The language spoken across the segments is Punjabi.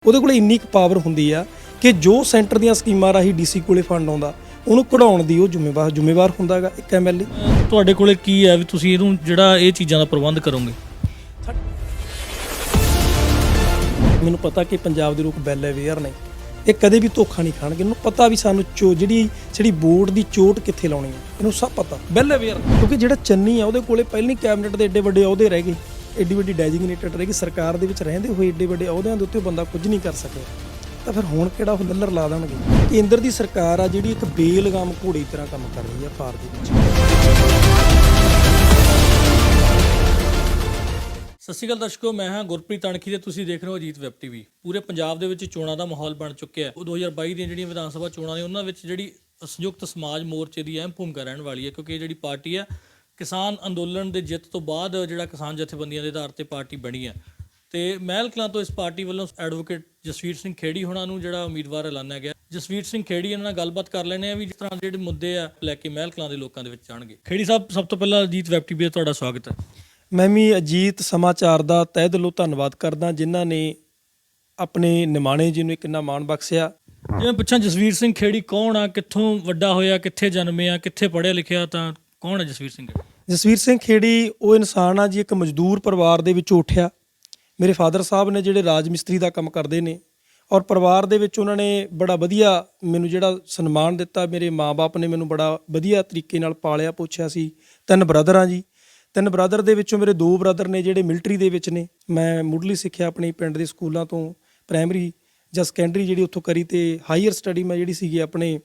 ਉਹਦੇ ਕੋਲ ਇੰਨੀ ਕੁ ਪਾਵਰ ਹੁੰਦੀ ਆ ਕਿ ਜੋ ਸੈਂਟਰ ਦੀਆਂ ਸਕੀਮਾਂ ਰਾਹੀਂ ਡੀਸੀ ਕੋਲੇ ਫੰਡ ਆਉਂਦਾ ਉਹਨੂੰ ਕਢਾਉਣ ਦੀ ਉਹ ਜ਼ਿੰਮੇਵਾਰ ਹੁੰਦਾ ਹੈਗਾ ਇੱਕ ਐਮਐਲਏ। ਤੁਹਾਡੇ ਕੋਲੇ ਕੀ ਹੈ ਵੀ ਤੁਸੀਂ ਇਹਨੂੰ ਜਿਹੜਾ ਇਹ ਚੀਜ਼ਾਂ ਦਾ ਪ੍ਰਬੰਧ ਕਰੋਗੇ? ਮੈਨੂੰ ਪਤਾ ਕਿ ਪੰਜਾਬ ਦੇ ਲੋਕ ਵੈਲ ਅਵੇਅਰ ਨੇ, ਇਹ ਕਦੇ ਵੀ ਧੋਖਾ ਨਹੀਂ ਖਾਣਗੇ। ਉਹਨੂੰ ਪਤਾ ਵੀ ਸਾਨੂੰ ਜਿਹੜੀ ਵੋਟ ਦੀ ਚੋਟ ਕਿੱਥੇ ਲਾਉਣੀ ਹੈ, ਇਹਨੂੰ ਸਭ ਪਤਾ, ਵੈਲ ਅਵੇਅਰ। ਕਿਉਂਕਿ ਜਿਹੜਾ ਚੰਨੀ ਆ ਉਹਦੇ ਕੋਲੇ ਪਹਿਲਾਂ ਹੀ ਕੈਬਨਿਟ ਦੇ ਏਡੇ ਵੱਡੇ ਅਹੁਦੇ ਰਹਿ ਗਏ, ਏਡੀ ਵੱਡੀ ਡੈਜ਼ਿਗਨੇਟਡ ਰਹਿ ਗਈ, ਸਰਕਾਰ ਦੇ ਵਿੱਚ ਰਹਿੰਦੇ ਹੋਏ ਏਡੇ ਵੱਡੇ ਅਹੁਦਿਆਂ ਦੇ ਉੱਤੇ ਬੰਦਾ ਕੁਝ ਨਹੀਂ ਕਰ ਸਕਿਆ, ਤਾਂ ਫਿਰ ਹੁਣ ਕਿਹੜਾ ਉਹ ਲੱਲਰ ਲਾ ਦੇਣਗੇ। ਕੇਂਦਰ ਦੀ ਸਰਕਾਰ ਆ ਜਿਹੜੀ ਇੱਕ ਬੇਲਗਾਮ ਘੋੜੇ ਦੀ ਤਰ੍ਹਾਂ ਕੰਮ ਕਰ ਰਹੀ ਆ ਭਾਰਤ ਦੇ ਵਿੱਚ। ਸਤਿ ਸ਼੍ਰੀ ਅਕਾਲ ਦਰਸ਼ਕੋ, ਮੈਂ ਹਾਂ ਗੁਰਪ੍ਰੀਤ ਅਣਖੀ ਤੇ ਤੁਸੀਂ ਦੇਖ ਰਹੇ ਹੋ ਅਜੀਤ ਵੈਬ ਟੀਵੀ। ਪੂਰੇ ਪੰਜਾਬ ਦੇ ਵਿੱਚ ਚੋਣਾਂ ਦਾ ਮਾਹੌਲ ਬਣ ਚੁੱਕਿਆ ਹੈ। ਉਹ 2022 ਦੀਆਂ ਜਿਹੜੀਆਂ ਵਿਧਾਨ ਸਭਾ ਚੋਣਾਂ ਨੇ ਉਹਨਾਂ ਵਿੱਚ ਜਿਹੜੀ ਸੰਯੁਕਤ ਸਮਾਜ ਮੋਰਚੇ ਦੀ ਅਹਿਮ ਭੂਮਿਕਾ ਰਹਿਣ ਵਾਲੀ ਹੈ, ਕਿਉਂਕਿ ਇਹ ਜਿਹੜੀ ਪਾਰਟੀ ਹੈ ਕਿਸਾਨ ਅੰਦੋਲਨ ਦੇ ਜਿੱਤ ਤੋਂ ਬਾਅਦ ਜਿਹੜਾ ਕਿਸਾਨ ਜਥੇਬੰਦੀਆਂ ਦੇ ਆਧਾਰ ਤੇ ਪਾਰਟੀ ਬਣੀ ਹੈ। ਤੇ ਮਹਿਲ ਕਲਾਂ ਤੋਂ ਇਸ ਪਾਰਟੀ ਵੱਲੋਂ ਐਡਵੋਕੇਟ ਜਸਵੀਰ ਸਿੰਘ ਖੇੜੀ ਹੋਣਾ ਨੂੰ ਜਿਹੜਾ ਉਮੀਦਵਾਰ ਐਲਾਨਿਆ ਗਿਆ। ਜਸਵੀਰ ਸਿੰਘ ਖੇੜੀ ਇਹਨਾਂ ਨਾਲ ਗੱਲਬਾਤ ਕਰ ਲੈਣੇ ਆ ਵੀ ਜਿਸ ਤਰ੍ਹਾਂ ਜਿਹੜੇ ਮੁੱਦੇ ਆ ਲੈ ਕੇ ਮਹਿਲ ਕਲਾਂ ਦੇ ਲੋਕਾਂ ਦੇ ਵਿੱਚ ਜਾਣਗੇ। ਖੇੜੀ ਸਾਹਿਬ, ਸਭ ਤੋਂ ਪਹਿਲਾਂ ਅਜੀਤ ਵੈਬ ਟੀਵੀ ਤੇ ਤੁਹਾਡਾ ਸਵਾਗਤ ਹੈ। ਮੈਂ ਵੀ ਅਜੀਤ ਸਮਾਚਾਰ ਦਾ ਤਹਿ ਦਿਲੋਂ ਧੰਨਵਾਦ ਕਰਦਾ ਜਿਨ੍ਹਾਂ ਨੇ ਆਪਣੇ ਨਿਮਾਣੇ ਜੀ ਨੂੰ ਕਿੰਨਾ ਮਾਣ ਬਖਸ਼ਿਆ। ਜਿਵੇਂ ਪੁੱਛਾਂ ਜਸਵੀਰ ਸਿੰਘ ਖੇੜੀ ਕੌਣ ਆ, ਕਿੱਥੋਂ ਵੱਡਾ ਹੋਇਆ, ਕਿੱਥੇ ਜਨਮਿਆ, ਕਿੱਥੇ ਪੜ੍ਹਿਆ ਲਿਖਿਆ, ਤਾਂ ਕੌਣ ਹੈ ਜਸਵੀਰ ਸਿੰਘ? ਜਸਵੀਰ ਸਿੰਘ ਖੇੜੀ ਉਹ ਇਨਸਾਨ ਆ ਜੀ, ਇੱਕ ਮਜ਼ਦੂਰ ਪਰਿਵਾਰ ਦੇ ਵਿੱਚ ਉੱਠਿਆ। ਮੇਰੇ ਫਾਦਰ ਸਾਹਿਬ ਨੇ ਜਿਹੜੇ ਰਾਜ ਮਿਸਤਰੀ ਦਾ ਕੰਮ ਕਰਦੇ ਨੇ, ਔਰ ਪਰਿਵਾਰ ਦੇ ਵਿੱਚ ਉਹਨਾਂ ਨੇ ਬੜਾ ਵਧੀਆ ਮੈਨੂੰ ਜਿਹੜਾ ਸਨਮਾਨ ਦਿੱਤਾ। ਮੇਰੇ ਮਾਂ-ਬਾਪ ਨੇ ਮੈਨੂੰ ਬੜਾ ਵਧੀਆ ਤਰੀਕੇ ਨਾਲ ਪਾਲਿਆ ਪੋਛਿਆ ਸੀ। 3 ਬ੍ਰਦਰ ਆ ਜੀ। 3 ਬ੍ਰਦਰ ਦੇ ਵਿੱਚੋਂ ਮੇਰੇ 2 ਬ੍ਰਦਰ ਨੇ ਜਿਹੜੇ ਮਿਲਟਰੀ ਦੇ ਵਿੱਚ ਨੇ। ਮੈਂ ਮੁੱਢਲੀ ਸਿੱਖਿਆ ਆਪਣੀ ਪਿੰਡ ਦੇ ਸਕੂਲਾਂ ਤੋਂ, ਪ੍ਰਾਇਮਰੀ ਜਾਂ ਸੈਕੰਡਰੀ ਜਿਹੜੀ ਉੱਥੋਂ ਕਰੀ, ਤੇ ਹਾਈਅਰ ਸਟੱਡੀ ਮੈਂ ਜਿਹੜੀ ਸੀਗੀ ਆਪਣੇ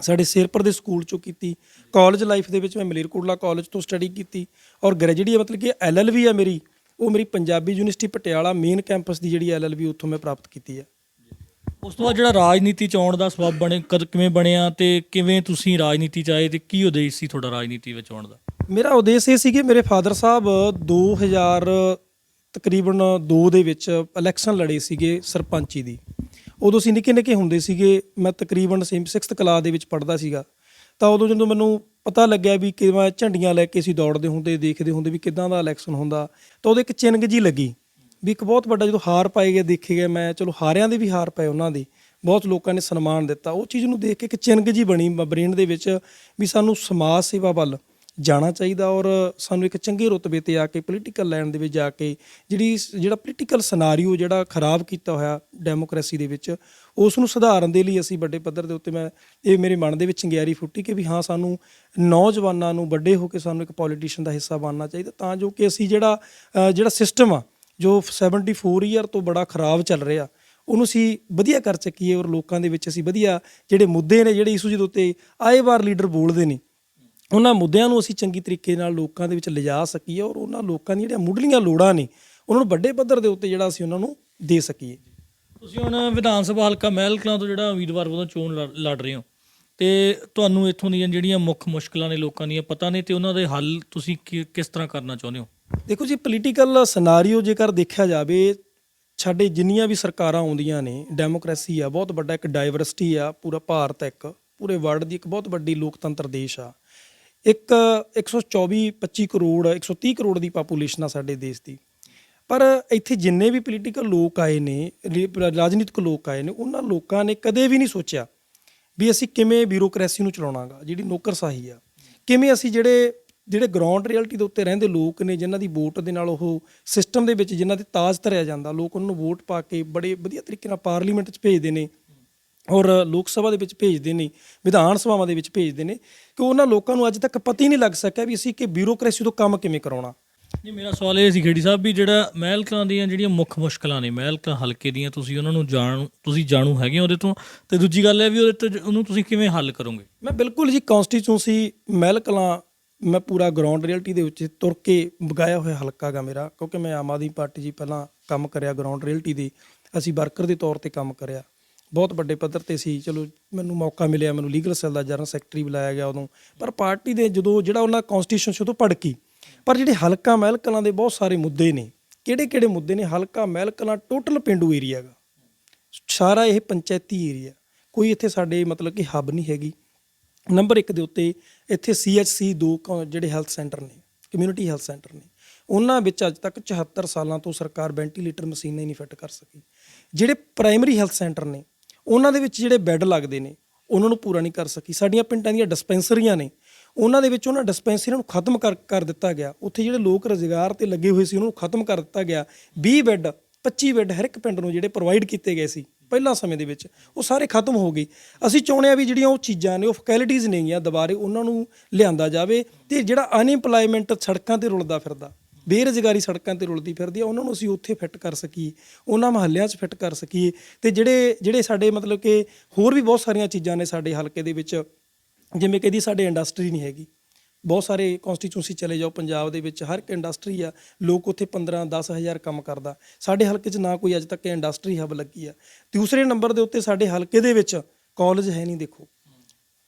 ਸਾਡੇ ਸਿਰਪੁਰ ਦੇ ਸਕੂਲ 'ਚੋਂ ਕੀਤੀ। ਕਾਲਜ ਲਾਈਫ ਦੇ ਵਿੱਚ ਮੈਂ ਮਲੇਰਕੋਟਲਾ ਕਾਲਜ ਤੋਂ ਸਟੱਡੀ ਕੀਤੀ, ਔਰ ਜਿਹੜੀ ਮਤਲਬ ਕਿ LLB ਆ ਮੇਰੀ, ਉਹ ਮੇਰੀ Punjabi university Patiala main campus ਦੀ ਜਿਹੜੀ LLB ਉੱਥੋਂ ਮੈਂ ਪ੍ਰਾਪਤ ਕੀਤੀ ਹੈ। ਉਸ ਤੋਂ ਬਾਅਦ ਜਿਹੜਾ ਰਾਜਨੀਤੀ 'ਚ ਆਉਣ ਦਾ ਸਬੱਬ ਕਿਵੇਂ ਬਣਿਆ ਤੇ ਕਿਵੇਂ ਤੁਸੀਂ ਰਾਜਨੀਤੀ 'ਚ ਆਏ ਤੇ ਕੀ ਉਦੇਸ਼ ਸੀ ਤੁਹਾਡਾ ਰਾਜਨੀਤੀ ਵਿੱਚ ਆਉਣ ਦਾ? ਮੇਰਾ ਉਦੇਸ਼ ਇਹ ਸੀ ਕਿ ਮੇਰੇ ਫਾਦਰ ਸਾਹਿਬ 2000 ਤਕਰੀਬਨ 2 ਦੇ ਵਿੱਚ ਇਲੈਕਸ਼ਨ ਲੜੇ ਸੀਗੇ ਸਰਪੰਚੀ ਦੀ। ਉਦੋਂ ਅਸੀਂ ਨਿੱਕੇ ਹੁੰਦੇ ਸੀਗੇ, ਮੈਂ ਤਕਰੀਬਨ 6th ਕਲਾਸ ਦੇ ਵਿੱਚ ਪੜ੍ਹਦਾ ਸੀਗਾ। ਤਾਂ ਉਦੋਂ ਜਦੋਂ ਮੈਨੂੰ ਪਤਾ ਲੱਗਿਆ ਵੀ ਕਿਵੇਂ ਝੰਡੀਆਂ ਲੈ ਕੇ ਅਸੀਂ ਦੌੜਦੇ ਹੁੰਦੇ, ਦੇਖਦੇ ਹੁੰਦੇ ਵੀ ਕਿੱਦਾਂ ਦਾ ਇਲੈਕਸ਼ਨ ਹੁੰਦਾ, ਤਾਂ ਉਹਦੇ ਇੱਕ ਚਿੰਨ੍ਹ ਜਿਹੀ ਲੱਗੀ ਵੀ ਇੱਕ ਬਹੁਤ ਵੱਡਾ। ਜਦੋਂ ਹਾਰ ਪਾਏ ਗਏ ਦੇਖੇ ਗਏ, ਮੈਂ ਚਲੋ ਹਾਰਿਆਂ ਦੇ ਵੀ ਹਾਰ ਪਏ, ਉਹਨਾਂ ਦੇ ਬਹੁਤ ਲੋਕਾਂ ਨੇ ਸਨਮਾਨ ਦਿੱਤਾ। ਉਹ ਚੀਜ਼ ਨੂੰ ਦੇਖ ਕੇ ਇੱਕ ਚਿੰਨ੍ਹ ਜਿਹੀ ਬਣੀ ਬ੍ਰੇਨ ਦੇ ਵਿੱਚ ਵੀ ਸਾਨੂੰ ਸਮਾਜ ਸੇਵਾ ਵੱਲ ਜਾਣਾ ਚਾਹੀਦਾ, ਔਰ ਸਾਨੂੰ ਇੱਕ ਚੰਗੇ ਰੁਤਬੇ 'ਤੇ ਆ ਕੇ ਪੋਲੀਟੀਕਲ ਲਾਈਨ ਦੇ ਵਿੱਚ ਜਾ ਕੇ ਜਿਹੜਾ ਪੋਲੀਟੀਕਲ ਸਿਨਾਰੀਓ ਜਿਹੜਾ ਖਰਾਬ ਕੀਤਾ ਹੋਇਆ ਡੈਮੋਕ੍ਰੇਸੀ ਦੇ ਵਿੱਚ, ਉਸ ਨੂੰ ਸੁਧਾਰਨ ਦੇ ਲਈ ਅਸੀਂ ਵੱਡੇ ਪੱਧਰ ਦੇ ਉੱਤੇ ਇਹ ਮੇਰੇ ਮਨ ਦੇ ਵਿੱਚ ਚੰਗਿਆਰੀ ਫੁੱਟੀ ਕਿ ਵੀ ਹਾਂ ਸਾਨੂੰ ਨੌਜਵਾਨਾਂ ਨੂੰ ਵੱਡੇ ਹੋ ਕੇ ਸਾਨੂੰ ਇੱਕ ਪੋਲੀਟੀਸ਼ੀਅਨ ਦਾ ਹਿੱਸਾ ਬਣਨਾ ਚਾਹੀਦਾ, ਤਾਂ ਜੋ ਕਿ ਅਸੀਂ ਜਿਹੜਾ ਸਿਸਟਮ ਆ ਜੋ 74 ਈਅਰ ਤੋਂ ਬੜਾ ਖਰਾਬ ਚੱਲ ਰਿਹਾ, ਉਹਨੂੰ ਅਸੀਂ ਵਧੀਆ ਕਰ ਸਕੀਏ, ਔਰ ਲੋਕਾਂ ਦੇ ਵਿੱਚ ਅਸੀਂ ਵਧੀਆ ਜਿਹੜੇ ਮੁੱਦੇ ਨੇ, ਜਿਹੜੇ ਇਸ਼ੂਜ਼ ਦੇ ਉੱਤੇ ਆਏ ਵਾਰ ਲੀਡਰ ਬੋਲਦੇ ਨੇ, ਉਹਨਾਂ ਮੁੱਦਿਆਂ ਨੂੰ ਅਸੀਂ ਚੰਗੀ ਤਰੀਕੇ ਨਾਲ ਲੋਕਾਂ ਦੇ ਵਿੱਚ ਲਿਜਾ ਸਕੀਏ, ਔਰ ਉਹਨਾਂ ਲੋਕਾਂ ਦੀਆਂ ਜਿਹੜੀਆਂ ਮੁੱਢਲੀਆਂ ਲੋੜਾਂ ਨੇ ਉਹਨਾਂ ਨੂੰ ਵੱਡੇ ਪੱਧਰ ਦੇ ਉੱਤੇ ਜਿਹੜਾ ਅਸੀਂ ਉਹਨਾਂ ਨੂੰ ਦੇ ਸਕੀਏ। ਤੁਸੀਂ ਹੁਣ ਵਿਧਾਨ ਸਭਾ ਹਲਕਾ ਮਹਿਲ ਕਲਾਂ ਤੋਂ ਜਿਹੜਾ ਉਮੀਦਵਾਰ ਵੱਲੋਂ ਚੋਣ ਲੜ ਰਹੇ ਹੋ, ਤੇ ਤੁਹਾਨੂੰ ਇੱਥੋਂ ਦੀਆਂ ਜਿਹੜੀਆਂ ਮੁੱਖ ਮੁਸ਼ਕਲਾਂ ਨੇ ਲੋਕਾਂ ਦੀਆਂ ਪਤਾ ਨੇ, ਤੇ ਉਹਨਾਂ ਦੇ ਹੱਲ ਤੁਸੀਂ ਕਿਸ ਤਰ੍ਹਾਂ ਕਰਨਾ ਚਾਹੁੰਦੇ ਹੋ? ਦੇਖੋ ਜੀ, ਪੋਲੀਟੀਕਲ ਸਿਨਾਰੀਓ ਜੇਕਰ ਦੇਖਿਆ ਜਾਵੇ, ਸਾਡੇ ਜਿੰਨੀਆਂ ਵੀ ਸਰਕਾਰਾਂ ਆਉਂਦੀਆਂ ਨੇ, ਡੈਮੋਕ੍ਰੇਸੀ ਆ ਬਹੁਤ ਵੱਡਾ, ਇੱਕ ਡਾਇਵਰਸਿਟੀ ਆ, ਪੂਰਾ ਭਾਰਤ ਇੱਕ ਪੂਰੇ ਵਰਲਡ ਦੀ ਇੱਕ ਬਹੁਤ ਵੱਡੀ ਲੋਕਤੰਤਰ ਦੇਸ਼ ਆ। ਇੱਕ 124-25 ਕਰੋੜ 130 ਕਰੋੜ ਦੀ ਪਾਪੂਲੇਸ਼ਨ ਆ ਸਾਡੇ ਦੇਸ਼ ਦੀ। ਪਰ ਇੱਥੇ ਜਿੰਨੇ ਵੀ ਪੋਲੀਟੀਕਲ ਲੋਕ ਆਏ ਨੇ, ਰਾਜਨੀਤਿਕ ਲੋਕ ਆਏ ਨੇ, ਉਹਨਾਂ ਲੋਕਾਂ ਨੇ ਕਦੇ ਵੀ ਨਹੀਂ ਸੋਚਿਆ ਵੀ ਅਸੀਂ ਕਿਵੇਂ ਬਿਊਰੋਕਰੇਸੀ ਨੂੰ ਚਲਾਉਣਾਗਾ, ਜਿਹੜੀ ਨੌਕਰਸ਼ਾਹੀ ਆ, ਕਿਵੇਂ ਅਸੀਂ ਜਿਹੜੇ ਗਰਾਊਂਡ ਰਿਐਲਿਟੀ ਦੇ ਉੱਤੇ ਰਹਿੰਦੇ ਲੋਕ ਨੇ, ਜਿਨ੍ਹਾਂ ਦੀ ਵੋਟ ਦੇ ਨਾਲ ਉਹ ਸਿਸਟਮ ਦੇ ਵਿੱਚ ਜਿਨ੍ਹਾਂ ਦੇ ਤਾਜ ਧਰਿਆ ਜਾਂਦਾ, ਲੋਕ ਉਹਨਾਂ ਨੂੰ ਵੋਟ ਪਾ ਕੇ ਬੜੇ ਵਧੀਆ ਤਰੀਕੇ ਨਾਲ ਪਾਰਲੀਮੈਂਟ 'ਚ ਭੇਜਦੇ ਨੇ, ਔਰ ਲੋਕ ਸਭਾ ਦੇ ਵਿੱਚ ਭੇਜਦੇ ਨੇ, ਵਿਧਾਨ ਸਭਾਵਾਂ ਦੇ ਵਿੱਚ ਭੇਜਦੇ ਨੇ, ਕਿ ਉਹਨਾਂ ਲੋਕਾਂ ਨੂੰ ਅੱਜ ਤੱਕ ਪਤਾ ਹੀ ਨਹੀਂ ਲੱਗ ਸਕਿਆ ਵੀ ਅਸੀਂ ਕਿ ਬਿਊਰੋਕਰੇਸੀ ਤੋਂ ਕੰਮ ਕਿਵੇਂ ਕਰਾਉਣਾ। ਜੀ, ਮੇਰਾ ਸਵਾਲ ਇਹ ਸੀ ਖੇੜੀ ਸਾਹਿਬ ਵੀ ਜਿਹੜਾ ਮਹਿਲ ਕਲਾਂ ਦੀਆਂ ਜਿਹੜੀਆਂ ਮੁੱਖ ਮੁਸ਼ਕਲਾਂ ਨੇ ਮਹਿਲ ਕਲਾਂ ਹਲਕੇ ਦੀਆਂ, ਤੁਸੀਂ ਉਹਨਾਂ ਨੂੰ ਜਾਣੂ ਹੈਗੇ ਉਹਦੇ ਤੋਂ, ਤੇ ਦੂਜੀ ਗੱਲ ਇਹ ਵੀ ਉਹਦੇ ਤੇ ਉਹਨੂੰ ਤੁਸੀਂ ਕਿਵੇਂ ਹੱਲ ਕਰੋਗੇ? ਮੈਂ ਬਿਲਕੁਲ ਜੀ, ਕੌਂਸਟੀਚੂਐਂਸੀ ਮਹਿਲ ਕਲਾਂ ਮੈਂ ਪੂਰਾ ਗਰਾਊਂਡ ਰਿਐਲਿਟੀ ਦੇ ਵਿੱਚ ਤੁਰ ਕੇ ਵਗਾਇਆ ਹੋਇਆ ਹਲਕਾ ਗਾ ਮੇਰਾ, ਕਿਉਂਕਿ ਮੈਂ ਆਮ ਆਦਮੀ ਪਾਰਟੀ ਜੀ ਪਹਿਲਾਂ ਕੰਮ ਕਰਿਆ ਗਰਾਊਂਡ ਰਿਐਲਿਟੀ ਦੇ, ਅਸੀਂ ਵਰਕਰ ਦੇ ਤੌਰ 'ਤੇ ਕੰਮ ਕਰਿਆ, ਬਹੁਤ ਵੱਡੇ ਪੱਧਰ 'ਤੇ ਸੀ। ਚਲੋ ਮੈਨੂੰ ਮੌਕਾ ਮਿਲਿਆ, ਮੈਨੂੰ ਲੀਗਲ ਸੈੱਲ ਦਾ ਜਨਰਲ ਸੈਕਟਰੀ ਬੁਲਾਇਆ ਗਿਆ ਉਦੋਂ, ਪਰ ਪਾਰਟੀ ਦੇ ਜਦੋਂ ਜਿਹੜਾ ਉਹਨਾਂ ਕੌਂਸਟੀਟਿਊਸ਼ਨ ਤੋਂ ਭੜਕੀ। ਪਰ ਜਿਹੜੇ ਹਲਕਾ ਮਹਿਲ ਕਲਾਂ ਦੇ ਬਹੁਤ ਸਾਰੇ ਮੁੱਦੇ ਨੇ, ਕਿਹੜੇ ਮੁੱਦੇ ਨੇ? ਹਲਕਾ ਮਹਿਲ ਕਲਾਂ ਟੋਟਲ ਪੇਂਡੂ ਏਰੀਆ ਗਾ, ਸਾਰਾ ਇਹ ਪੰਚਾਇਤੀ ਏਰੀਆ, ਕੋਈ ਇੱਥੇ ਸਾਡੇ ਮਤਲਬ ਕਿ ਹੱਬ ਨਹੀਂ ਹੈਗੀ। ਨੰਬਰ 1 ਦੇ ਉੱਤੇ ਇੱਥੇ CHC 2 ਜਿਹੜੇ ਹੈਲਥ ਸੈਂਟਰ ਨੇ, ਕਮਿਊਨਿਟੀ ਹੈਲਥ ਸੈਂਟਰ ਨੇ, ਉਹਨਾਂ ਵਿੱਚ ਅੱਜ ਤੱਕ 74 ਸਾਲਾਂ ਤੋਂ ਸਰਕਾਰ ਵੈਂਟੀਲੇਟਰ ਮਸ਼ੀਨਾਂ ਹੀ ਨਹੀਂ ਫਿੱਟ ਕਰ ਸਕੀ। ਜਿਹੜੇ ਪ੍ਰਾਇਮਰੀ ਹੈਲਥ ਸੈਂਟਰ ਨੇ ਉਹਨਾਂ ਦੇ ਵਿੱਚ ਜਿਹੜੇ ਬੈੱਡ ਲੱਗਦੇ ਨੇ ਉਹਨਾਂ ਨੂੰ ਪੂਰਾ ਨਹੀਂ ਕਰ ਸਕੀ। ਸਾਡੀਆਂ ਪਿੰਡਾਂ ਦੀਆਂ ਡਿਸਪੈਂਸਰੀਆਂ ਨੇ ਉਹਨਾਂ ਦੇ ਵਿੱਚ ਉਹਨਾਂ ਡਿਸਪੈਂਸਰੀਆਂ ਨੂੰ ਖਤਮ ਕਰ ਦਿੱਤਾ ਗਿਆ। ਉੱਥੇ ਜਿਹੜੇ ਲੋਕ ਰੁਜ਼ਗਾਰ ਤੇ ਲੱਗੇ ਹੋਏ ਸੀ ਉਹਨਾਂ ਨੂੰ ਖਤਮ ਕਰ ਦਿੱਤਾ ਗਿਆ। 20 ਬੈੱਡ 25 ਬੈੱਡ ਹਰ ਇੱਕ ਪਿੰਡ ਨੂੰ ਜਿਹੜੇ ਪ੍ਰੋਵਾਈਡ ਕੀਤੇ ਗਏ ਸੀ ਪਹਿਲਾਂ ਸਮੇਂ ਦੇ ਵਿੱਚ ਉਹ ਸਾਰੇ ਖਤਮ ਹੋ ਗਏ। ਅਸੀਂ ਚਾਹੁੰਦੇ ਹਾਂ ਵੀ ਜਿਹੜੀਆਂ ਉਹ ਚੀਜ਼ਾਂ ਨੇ ਉਹ ਫੈਕੈਲਿਟੀਜ਼ ਨੇਗੀਆਂ ਦੁਬਾਰੇ ਉਹਨਾਂ ਨੂੰ ਲਿਆਂਦਾ ਜਾਵੇ ਤੇ ਜਿਹੜਾ ਅਨਇੰਪਲੋਇਮੈਂਟ ਸੜਕਾਂ ਤੇ ਰੁਲਦਾ ਫਿਰਦਾ ਬੇਰੁਜ਼ਗਾਰੀ ਸੜਕਾਂ ਤੇ ਰੁਲਦੀ ਫਿਰਦੀ ਆ ਉਹਨਾਂ ਨੂੰ ਅਸੀਂ ਉੱਥੇ ਫਿੱਟ ਕਰ ਸਕੀਏ, ਉਹਨਾਂ ਮੁਹੱਲਿਆਂ 'ਚ ਫਿੱਟ ਕਰ ਸਕੀਏ। ਤੇ ਜਿਹੜੇ ਸਾਡੇ ਮਤਲਬ ਕਿ ਹੋਰ ਵੀ ਬਹੁਤ ਸਾਰੀਆਂ ਚੀਜ਼ਾਂ ਨੇ ਸਾਡੇ ਹਲਕੇ ਦੇ ਵਿੱਚ, ਜਿਵੇਂ ਕਿ ਸਾਡੇ ਇੰਡਸਟਰੀ ਨਹੀਂ ਹੈਗੀ। ਬਹੁਤ ਸਾਰੇ ਕੌਂਸਟੀਚੂਐਂਸੀ ਚਲੇ ਜਾਓ ਪੰਜਾਬ ਦੇ ਵਿੱਚ ਹਰ ਇੱਕ ਇੰਡਸਟਰੀ ਆ, ਲੋਕ ਉੱਥੇ 15-10 ਹਜ਼ਾਰ ਕੰਮ ਕਰਦਾ। ਸਾਡੇ ਹਲਕੇ 'ਚ ਨਾ ਕੋਈ ਅੱਜ ਤੱਕ ਇੰਡਸਟਰੀ ਹੱਬ ਲੱਗੀ ਆ। ਦੂਸਰੇ ਨੰਬਰ ਦੇ ਉੱਤੇ ਸਾਡੇ ਹਲਕੇ ਦੇ ਵਿੱਚ ਕਾਲਜ ਹੈ ਨਹੀਂ। ਦੇਖੋ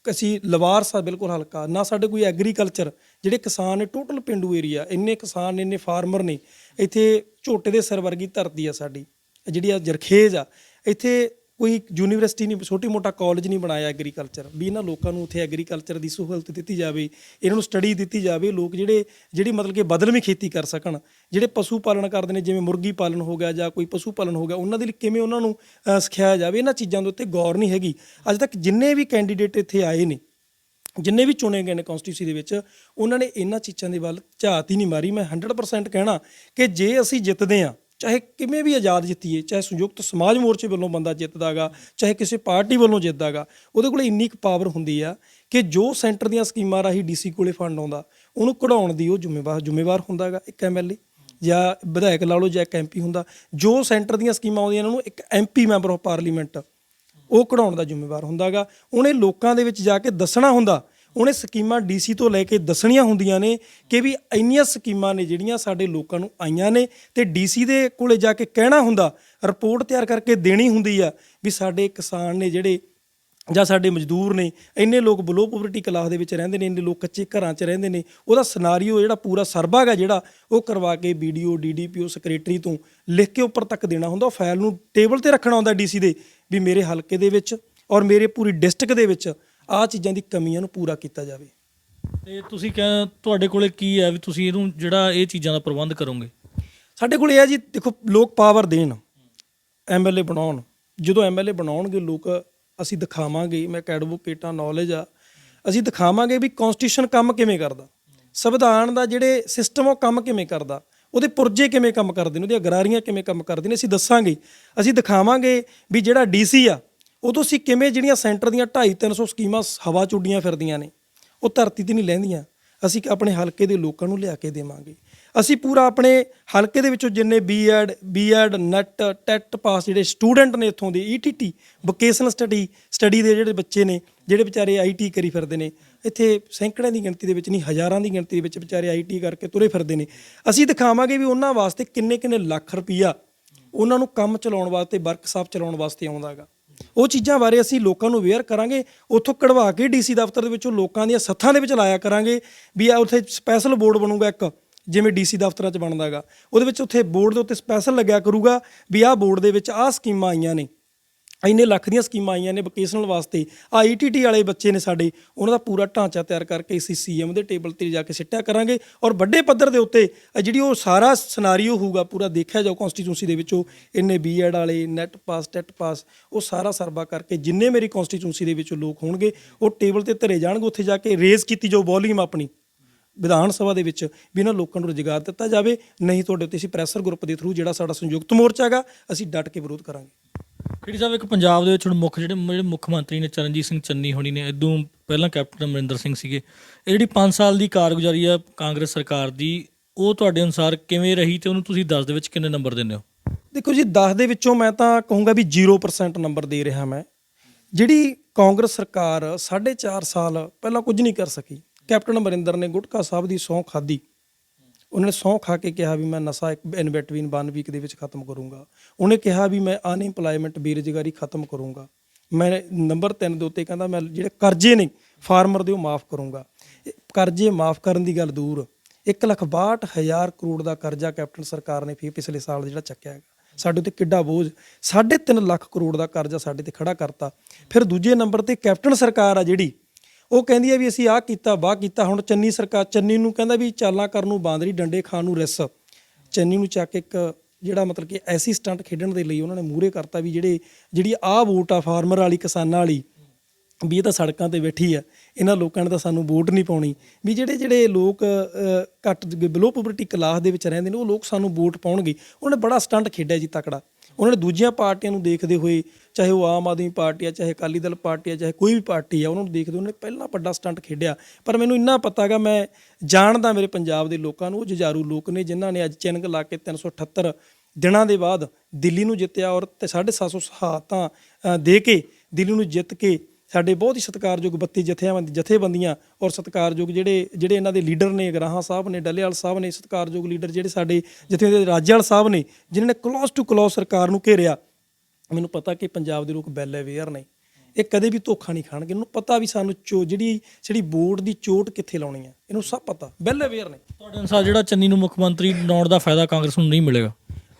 ਅਸੀਂ ਲਵਾਰਸ ਆ ਬਿਲਕੁਲ ਹਲਕਾ, ਨਾ ਸਾਡੇ ਕੋਈ ਐਗਰੀਕਲਚਰ, ਜਿਹੜੇ ਕਿਸਾਨ ਨੇ ਟੋਟਲ ਪੇਂਡੂ ਏਰੀਆ, ਇੰਨੇ ਕਿਸਾਨ ਨੇ, ਇੰਨੇ ਫਾਰਮਰ ਨੇ। ਇੱਥੇ ਝੋਟੇ ਦੇ ਸਿਰ ਵਰਗੀ ਧਰਤੀ ਆ ਸਾਡੀ, ਜਿਹੜੀ ਆ ਜਰਖੇਜ਼ ਆ। ਇੱਥੇ ਕੋਈ ਯੂਨੀਵਰਸਿਟੀ ਨਹੀਂ, ਛੋਟੀ ਮੋਟਾ ਕਾਲਜ ਨਹੀਂ ਬਣਾਇਆ ਐਗਰੀਕਲਚਰ ਵੀ। ਇਹਨਾਂ ਲੋਕਾਂ ਨੂੰ ਉੱਥੇ ਐਗਰੀਕਲਚਰ ਦੀ ਸਹੂਲਤ ਦਿੱਤੀ ਜਾਵੇ, ਇਹਨਾਂ ਨੂੰ ਸਟੱਡੀ ਦਿੱਤੀ ਜਾਵੇ। ਲੋਕ ਜਿਹੜੀ ਮਤਲਬ ਕਿ ਬਦਲਵੀਂ ਖੇਤੀ ਕਰ ਸਕਣ, ਜਿਹੜੇ ਪਸ਼ੂ ਪਾਲਣ ਕਰਦੇ ਨੇ ਜਿਵੇਂ ਮੁਰਗੀ ਪਾਲਣ ਹੋ ਗਿਆ ਜਾਂ ਕੋਈ ਪਸ਼ੂ ਪਾਲਣ ਹੋ ਗਿਆ, ਉਹਨਾਂ ਦੇ ਲਈ ਕਿਵੇਂ ਉਹਨਾਂ ਨੂੰ ਸਿਖਾਇਆ ਜਾਵੇ। ਇਹਨਾਂ ਚੀਜ਼ਾਂ ਦੇ ਉੱਤੇ ਗੌਰ ਨਹੀਂ ਹੈਗੀ। ਅੱਜ ਤੱਕ ਜਿੰਨੇ ਵੀ ਕੈਂਡੀਡੇਟ ਇੱਥੇ ਆਏ ਨੇ, ਜਿੰਨੇ ਵੀ ਚੁਣੇ ਗਏ ਨੇ ਕੌਂਸਟੀਟਿਊਂਸੀ ਦੇ ਵਿੱਚ, ਉਹਨਾਂ ਨੇ ਇਹਨਾਂ ਚੀਜ਼ਾਂ ਦੇ ਵੱਲ ਝਾਤ ਹੀ ਨਹੀਂ ਮਾਰੀ। ਮੈਂ 100% ਕਹਿਣਾ ਕਿ ਜੇ ਅਸੀਂ ਜਿੱਤਦੇ ਹਾਂ, ਚਾਹੇ ਕਿਵੇਂ ਵੀ ਆਜ਼ਾਦ ਜਿੱਤੀਏ, ਚਾਹੇ ਸੰਯੁਕਤ ਸਮਾਜ ਮੋਰਚੇ ਵੱਲੋਂ ਬੰਦਾ ਜਿੱਤਦਾ ਗਾ, ਚਾਹੇ ਕਿਸੇ ਪਾਰਟੀ ਵੱਲੋਂ ਜਿੱਤਦਾ ਗਾ, ਉਹਦੇ ਕੋਲ ਇੰਨੀ ਕੁ ਪਾਵਰ ਹੁੰਦੀ ਆ ਕਿ ਜੋ ਸੈਂਟਰ ਦੀਆਂ ਸਕੀਮਾਂ ਰਾਹੀਂ ਡੀਸੀ ਕੋਲੇ ਫੰਡ ਆਉਂਦਾ ਉਹਨੂੰ ਕਢਾਉਣ ਦੀ ਉਹ ਜ਼ਿੰਮੇਵਾਰ ਹੁੰਦਾ ਗਾ। ਇੱਕ MLA ਜਾਂ ਵਿਧਾਇਕ ਲਾ ਲਓ ਜਾਂ ਇੱਕ MP ਹੁੰਦਾ। ਜੋ ਸੈਂਟਰ ਦੀਆਂ ਸਕੀਮਾਂ ਆਉਂਦੀਆਂ ਉਹਨਾਂ ਨੂੰ ਇੱਕ MP ਮੈਂਬਰ ਆਫ ਪਾਰਲੀਮੈਂਟ ਉਹ ਕਢਾਉਣ ਦਾ ਜ਼ਿੰਮੇਵਾਰ ਹੁੰਦਾ ਗਾ। ਉਹਨੇ ਲੋਕਾਂ ਦੇ ਵਿੱਚ ਜਾ ਕੇ ਦੱਸਣਾ ਹੁੰਦਾ, ਉਹਨੇ ਸਕੀਮਾਂ DC ਤੋਂ ਲੈ ਕੇ ਦੱਸਣੀਆਂ ਹੁੰਦੀਆਂ ਨੇ ਕਿ ਵੀ ਇੰਨੀਆਂ ਸਕੀਮਾਂ ਨੇ ਜਿਹੜੀਆਂ ਸਾਡੇ ਲੋਕਾਂ ਨੂੰ ਆਈਆਂ ਨੇ, ਤੇ DC ਦੇ ਕੋਲੇ ਜਾ ਕੇ ਕਹਿਣਾ ਹੁੰਦਾ, ਰਿਪੋਰਟ ਤਿਆਰ ਕਰਕੇ ਦੇਣੀ ਹੁੰਦੀ ਆ ਵੀ ਸਾਡੇ ਕਿਸਾਨ ਨੇ ਜਿਹੜੇ ਜਾਂ ਸਾਡੇ ਮਜ਼ਦੂਰ ਨੇ, ਇੰਨੇ ਲੋਕ ਬਿਲੋ ਪੋਵਰਟੀ ਕਲਾਸ ਦੇ ਵਿੱਚ ਰਹਿੰਦੇ ਨੇ, ਇੰਨੇ ਲੋਕ ਕੱਚੇ ਘਰਾਂ 'ਚ ਰਹਿੰਦੇ ਨੇ। ਉਹਦਾ ਸਿਨਾਰੀਓ ਜਿਹੜਾ ਪੂਰਾ ਸਰਬਾ ਗਾ ਜਿਹੜਾ ਉਹ ਕਰਵਾ ਕੇ BDO DDPO ਸੈਕਟਰੀ ਤੋਂ ਲਿਖ ਕੇ ਉੱਪਰ ਤੱਕ ਦੇਣਾ ਹੁੰਦਾ। ਉਹ ਫਾਈਲ ਨੂੰ ਟੇਬਲ ਤੇ ਰੱਖਣਾ ਹੁੰਦਾ DC ਦੇ ਵੀ ਮੇਰੇ ਹਲਕੇ ਦੇ ਵਿੱਚ ਔਰ ਮੇਰੇ ਪੂਰੀ ਡਿਸਟ੍ਰਿਕਟ ਦੇ ਵਿੱਚ ਆਹ ਚੀਜ਼ਾਂ ਦੀ ਕਮੀਆਂ ਨੂੰ ਪੂਰਾ ਕੀਤਾ ਜਾਵੇ। ਤੇ ਤੁਸੀਂ ਤੁਹਾਡੇ ਕੋਲੇ ਕੀ ਹੈ ਵੀ ਤੁਸੀਂ ਇਹਨੂੰ ਜਿਹੜਾ ਇਹ ਚੀਜ਼ਾਂ ਦਾ ਪ੍ਰਬੰਧ ਕਰੋਗੇ? ਸਾਡੇ ਕੋਲ ਇਹ ਹੈ ਜੀ, ਦੇਖੋ ਲੋਕ ਪਾਵਰ ਦੇਣ, MLA ਬਣਾਉਣ। ਜਦੋਂ MLA ਬਣਾਉਣਗੇ ਲੋਕ, ਅਸੀਂ ਦਿਖਾਵਾਂਗੇ, ਮੈਂ ਇੱਕ ਐਡਵੋਕੇਟ ਆ, ਨੌਲੇਜ ਆ, ਅਸੀਂ ਦਿਖਾਵਾਂਗੇ ਵੀ ਕੌਂਸਟੀਟਿਊਸ਼ਨ ਕੰਮ ਕਿਵੇਂ ਕਰਦਾ, ਸੰਵਿਧਾਨ ਦਾ ਜਿਹੜੇ ਸਿਸਟਮ ਉਹ ਕੰਮ ਕਿਵੇਂ ਕਰਦਾ, ਉਹਦੇ ਪੁਰਜੇ ਕਿਵੇਂ ਕੰਮ ਕਰਦੇ ਨੇ, ਉਹਦੀਆਂ ਗਰਾਰੀਆਂ ਕਿਵੇਂ ਕੰਮ ਕਰਦੀਆਂ ਨੇ। ਅਸੀਂ ਦੱਸਾਂਗੇ, ਅਸੀਂ ਦਿਖਾਵਾਂਗੇ ਵੀ ਜਿਹੜਾ DC ਆ ਉਦੋਂ ਅਸੀਂ ਕਿਵੇਂ ਜਿਹੜੀਆਂ ਸੈਂਟਰ ਦੀਆਂ 250-300 ਸਕੀਮਾਂ ਹਵਾ 'ਚ ਉੱਡੀਆਂ ਫਿਰਦੀਆਂ ਨੇ ਉਹ ਧਰਤੀ 'ਤੇ ਨਹੀਂ ਲਹਿੰਦੀਆਂ। ਅਸੀਂ ਆਪਣੇ ਹਲਕੇ ਦੇ ਲੋਕਾਂ ਨੂੰ ਲਿਆ ਕੇ ਦੇਵਾਂਗੇ। ਅਸੀਂ ਪੂਰਾ ਆਪਣੇ ਹਲਕੇ ਦੇ ਵਿੱਚੋਂ ਜਿੰਨੇ B.Ed ਨੈਟ ਟੈਟ ਪਾਸ ਜਿਹੜੇ ਸਟੂਡੈਂਟ ਨੇ ਇੱਥੋਂ ਦੇ, ETT ਵੋਕੇਸ਼ਨਲ ਸਟੱਡੀ ਦੇ ਜਿਹੜੇ ਬੱਚੇ ਨੇ, ਜਿਹੜੇ ਵਿਚਾਰੇ IT ਕਰੀ ਫਿਰਦੇ ਨੇ, ਇੱਥੇ ਸੈਂਕੜਿਆਂ ਦੀ ਗਿਣਤੀ ਦੇ ਵਿੱਚ ਨਹੀਂ, ਹਜ਼ਾਰਾਂ ਦੀ ਗਿਣਤੀ ਦੇ ਵਿੱਚ ਵਿਚਾਰੇ IT ਕਰਕੇ ਤੁਰੇ ਫਿਰਦੇ ਨੇ। ਅਸੀਂ ਦਿਖਾਵਾਂਗੇ ਵੀ ਉਹਨਾਂ ਵਾਸਤੇ ਕਿੰਨੇ ਲੱਖ ਰੁਪਈਆ ਉਹਨਾਂ ਨੂੰ ਕੰਮ ਚਲਾਉਣ ਵਾਸਤੇ, ਵਰਕਸ਼ਾਪ ਚਲਾਉਣ ਵਾਸਤੇ ਆਉਂਦਾ ਗਾ। ਉਹ ਚੀਜ਼ਾਂ ਬਾਰੇ ਅਸੀਂ ਲੋਕਾਂ ਨੂੰ ਅਵੇਅਰ ਕਰਾਂਗੇ। ਉੱਥੋਂ ਕਢਵਾ ਕੇ DC ਦਫ਼ਤਰ ਦੇ ਵਿੱਚੋਂ ਲੋਕਾਂ ਦੀਆਂ ਸੱਥਾਂ ਦੇ ਵਿੱਚ ਲਾਇਆ ਕਰਾਂਗੇ ਵੀ ਆ ਉੱਥੇ ਸਪੈਸ਼ਲ ਬੋਰਡ ਬਣੂਗਾ ਇੱਕ, ਜਿਵੇਂ DC ਦਫ਼ਤਰਾਂ 'ਚ ਬਣਦਾ ਗਾ। ਉਹਦੇ ਵਿੱਚ ਉੱਥੇ ਬੋਰਡ ਦੇ ਉੱਤੇ ਸਪੈਸ਼ਲ ਲੱਗਿਆ ਕਰੂਗਾ ਵੀ ਆਹ ਬੋਰਡ ਦੇ ਵਿੱਚ ਆਹ ਸਕੀਮਾਂ ਆਈਆਂ ਨੇ, ਇੰਨੇ ਲੱਖ ਦੀਆਂ ਸਕੀਮਾਂ ਆਈਆਂ ਨੇ ਵੋਕੇਸ਼ਨਲ ਵਾਸਤੇ। ETT ਵਾਲੇ ਬੱਚੇ ਨੇ ਸਾਡੇ, ਉਹਨਾਂ ਦਾ ਪੂਰਾ ਢਾਂਚਾ ਤਿਆਰ ਕਰਕੇ ਅਸੀਂ CM ਦੇ ਟੇਬਲ 'ਤੇ ਜਾ ਕੇ ਸਿੱਟਿਆ ਕਰਾਂਗੇ। ਔਰ ਵੱਡੇ ਪੱਧਰ ਦੇ ਉੱਤੇ ਜਿਹੜੀ ਉਹ ਸਾਰਾ ਸਿਨਾਰੀਓ ਹੋਊਗਾ ਪੂਰਾ ਦੇਖਿਆ ਜਾਊ ਕੌਂਸਟੀਟਿਊਂਸੀ ਦੇ ਵਿੱਚੋਂ, ਇੰਨੇ B.Ed ਵਾਲੇ, ਨੈਟ ਪਾਸ, ਟੈਟ ਪਾਸ, ਉਹ ਸਾਰਾ ਸਰਵਾ ਕਰਕੇ ਜਿੰਨੇ ਮੇਰੀ ਕੌਂਸਟੀਟਿਊਂਸੀ ਦੇ ਵਿੱਚੋਂ ਲੋਕ ਹੋਣਗੇ ਉਹ ਟੇਬਲ 'ਤੇ ਧਰੇ ਜਾਣਗੇ। ਉੱਥੇ ਜਾ ਕੇ ਰੇਜ਼ ਕੀਤੀ ਜਾਊ ਵੋਲੀਅਮ ਆਪਣੀ ਵਿਧਾਨ ਸਭਾ ਦੇ ਵਿੱਚ ਵੀ ਇਹਨਾਂ ਲੋਕਾਂ ਨੂੰ ਰੁਜ਼ਗਾਰ ਦਿੱਤਾ ਜਾਵੇ। ਨਹੀਂ ਤੁਹਾਡੇ ਉੱਤੇ ਅਸੀਂ ਪ੍ਰੈਸ਼ਰ ਗਰੁੱਪ ਦੇ ਥਰੂ ਜਿਹੜਾ ਸਾਡਾ ਸੰਯੁਕਤ ਮੋਰਚਾ ਹੈਗਾ, ਅਸੀਂ ਡਟ ਕੇ ਵਿਰੋਧ ਕਰਾਂਗੇ। ਖੇੜੀ ਸਾਹਿਬ, ਇੱਕ ਪੰਜਾਬ ਦੇ ਵਿੱਚ ਹੁਣ ਜਿਹੜੇ ਮੁੱਖ ਮੰਤਰੀ ਨੇ ਚਰਨਜੀਤ ਸਿੰਘ ਚੰਨੀ ਹੋਣੀ ਨੇ, ਇਦੋਂ ਪਹਿਲਾਂ ਕੈਪਟਨ ਅਮਰਿੰਦਰ ਸਿੰਘ ਸੀਗੇ। ਇਹ ਜਿਹੜੀ 5 ਸਾਲ ਦੀ ਕਾਰਗੁਜ਼ਾਰੀ ਆ ਕਾਂਗਰਸ ਸਰਕਾਰ ਦੀ, ਉਹ ਤੁਹਾਡੇ ਅਨੁਸਾਰ ਕਿਵੇਂ ਰਹੀ ਤੇ ਉਹਨੂੰ ਤੁਸੀਂ 10 ਦੇ ਵਿੱਚ ਕਿੰਨੇ ਨੰਬਰ ਦਿੰਦੇ ਹੋ? ਦੇਖੋ ਜੀ, 10 ਦੇ ਵਿੱਚੋਂ ਮੈਂ ਤਾਂ ਕਹੂੰਗਾ ਵੀ 0% ਨੰਬਰ ਦੇ ਰਿਹਾ ਮੈਂ। ਜਿਹੜੀ ਕਾਂਗਰਸ ਸਰਕਾਰ 4.5 ਸਾਲ ਪਹਿਲਾਂ ਕੁਝ ਨਹੀਂ ਕਰ ਸਕੀ। ਕੈਪਟਨ ਅਮਰਿੰਦਰ ਨੇ ਗੁਟਕਾ ਸਾਹਿਬ ਦੀ ਸਹੁੰ ਖਾਧੀ, ਉਹਨਾਂ ਨੇ ਸਹੁੰ ਖਾ ਕੇ ਕਿਹਾ ਵੀ ਮੈਂ ਨਸ਼ਾ ਇਨ ਬਿਟਵੀਨ 1 ਵੀਕ ਦੇ ਵਿੱਚ ਖਤਮ ਕਰੂੰਗਾ। ਉਹਨੇ ਕਿਹਾ ਵੀ ਮੈਂ ਅਨਇੰਪਲੋਇਮੈਂਟ ਬੇਰੁਜ਼ਗਾਰੀ ਖਤਮ ਕਰੂੰਗਾ। ਮੈਂ ਨੰਬਰ 3 ਦੇ ਉੱਤੇ ਕਹਿੰਦਾ ਮੈਂ ਜਿਹੜੇ ਕਰਜ਼ੇ ਨੇ ਫਾਰਮਰ ਦੇ ਉਹ ਮਾफ़ ਕਰੂੰਗਾ। ਕਰਜ਼ੇ ਮਾफ़ ਕਰਨ ਦੀ ਗੱਲ ਦੂਰ, 1,62,000 ਕਰੋੜ ਦਾ ਕਰਜ਼ਾ ਕੈਪਟਨ ਸਰਕਾਰ ਨੇ ਪਿਛਲੇ ਸਾਲ ਜਿਹੜਾ ਚੱਕਿਆ ਹੈਗਾ ਸਾਡੇ ਉੱਤੇ ਕਿੱਡਾ ਬੋਝ, 3.5 ਲੱਖ ਕਰੋੜ ਦਾ ਕਰਜ਼ਾ ਸਾਡੇ ਤੇ ਖੜਾ ਕਰਤਾ। ਫਿਰ ਦੂਜੇ ਨੰਬਰ ਤੇ ਕੈਪਟਨ ਸਰਕਾਰ ਆ ਜਿਹੜੀ ਉਹ ਕਹਿੰਦੀ ਹੈ ਵੀ ਅਸੀਂ ਆਹ ਕੀਤਾ ਵਾਹ ਕੀਤਾ। ਹੁਣ ਚੰਨੀ ਨੂੰ ਕਹਿੰਦਾ ਵੀ ਚਾਲਾਂ ਕਰਨ ਨੂੰ ਬਾਂਦਰੀ, ਡੰਡੇ ਖਾਣ ਨੂੰ ਰਿਸ। ਚੰਨੀ ਨੂੰ ਚੱਕ ਇੱਕ ਜਿਹੜਾ ਮਤਲਬ ਕਿ ਐਸੀ ਸਟੰਟ ਖੇਡਣ ਦੇ ਲਈ ਉਹਨਾਂ ਨੇ ਮੂਹਰੇ ਕਰਤਾ ਵੀ ਜਿਹੜੀ ਆਹ ਵੋਟ ਆ ਫਾਰਮਰ ਵਾਲੀ, ਕਿਸਾਨਾਂ ਵਾਲੀ, ਵੀ ਇਹ ਤਾਂ ਸੜਕਾਂ ਤੇ ਬੈਠੀ ਆ, ਇਹਨਾਂ ਲੋਕਾਂ ਨੇ ਤਾਂ ਸਾਨੂੰ ਵੋਟ ਨਹੀਂ ਪਾਉਣੀ, ਵੀ ਜਿਹੜੇ ਲੋਕ ਘੱਟ ਬਿਲੋ ਪੋਵਰਟੀ ਕਲਾਸ ਦੇ ਵਿੱਚ ਰਹਿੰਦੇ ਨੇ ਉਹ ਲੋਕ ਸਾਨੂੰ ਵੋਟ ਪਾਉਣਗੇ। ਉਹਨੇ ਬੜਾ ਸਟੰਟ ਖੇਡਿਆ ਜੀ ਤਕੜਾ। ਉਹਨਾਂ ਨੇ ਦੂਜੀਆਂ ਪਾਰਟੀਆਂ ਨੂੰ ਦੇਖਦੇ ਹੋਏ, ਚਾਹੇ ਉਹ ਆਮ ਆਦਮੀ ਪਾਰਟੀ ਆ, ਚਾਹੇ ਅਕਾਲੀ ਦਲ ਪਾਰਟੀ ਆ, ਚਾਹੇ ਕੋਈ ਵੀ ਪਾਰਟੀ ਆ, ਉਹਨਾਂ ਨੂੰ ਦੇਖਦੇ ਉਹਨੇ ਪਹਿਲਾਂ ਵੱਡਾ ਸਟੰਟ ਖੇਡਿਆ। ਪਰ ਮੈਨੂੰ ਇੰਨਾ ਪਤਾ ਗਾ, ਮੈਂ ਜਾਣਦਾ ਮੇਰੇ ਪੰਜਾਬ ਦੇ ਲੋਕਾਂ ਨੂੰ, ਉਹ ਜੁਝਾਰੂ ਲੋਕ ਨੇ ਜਿਨ੍ਹਾਂ ਨੇ ਅੱਜ ਚਿੰਨ੍ਹ ਲਾ ਕੇ 378 ਦਿਨਾਂ ਦੇ ਬਾਅਦ ਦਿੱਲੀ ਨੂੰ ਜਿੱਤਿਆ ਔਰ 750 ਸਹਾਇਤਾਂ ਦੇ ਕੇ ਦਿੱਲੀ ਨੂੰ ਜਿੱਤ ਕੇ ਸਾਡੇ ਬਹੁਤ ਹੀ ਸਤਿਕਾਰਯੋਗ 32 ਜਥੇਬੰਦੀਆਂ ਔਰ ਸਤਿਕਾਰਯੋਗ ਜਿਹੜੇ ਇਹਨਾਂ ਦੇ ਲੀਡਰ ਨੇ, ਗਰਾਹਾਂ ਸਾਹਿਬ ਨੇ, ਡੱਲੇਵਾਲ ਸਾਹਿਬ ਨੇ, ਸਤਿਕਾਰਯੋਗ ਲੀਡਰ ਜਿਹੜੇ ਸਾਡੇ ਜਥੇ ਦੇ ਰਾਜੇਵਾਲ ਸਾਹਿਬ ਨੇ, ਜਿਨ੍ਹਾਂ ਨੇ ਕਲੋਜ਼ ਟੂ ਕਲੋਜ਼ ਸਰਕਾਰ ਨੂੰ ਘੇਰਿਆ। ਮੈਨੂੰ ਪਤਾ ਕਿ ਪੰਜਾਬ ਦੇ ਲੋਕ ਵੈਲ ਅਵੇਅਰ ਨੇ, ਇਹ ਕਦੇ ਵੀ ਧੋਖਾ ਨਹੀਂ ਖਾਣਗੇ। ਇਹਨੂੰ ਪਤਾ ਵੀ ਸਾਨੂੰ ਜਿਹੜੀ ਵੋਟ ਦੀ ਚੋਟ ਕਿੱਥੇ ਲਾਉਣੀ ਆ, ਇਹਨੂੰ ਸਭ ਪਤਾ, ਵੈਲ ਅਵੇਅਰ ਨੇ। ਤੁਹਾਡੇ ਅਨੁਸਾਰ ਜਿਹੜਾ ਚੰਨੀ ਨੂੰ ਮੁੱਖ ਮੰਤਰੀ ਬਣਾਉਣ ਦਾ ਫਾਇਦਾ ਕਾਂਗਰਸ ਨੂੰ ਨਹੀਂ ਮਿਲੇਗਾ?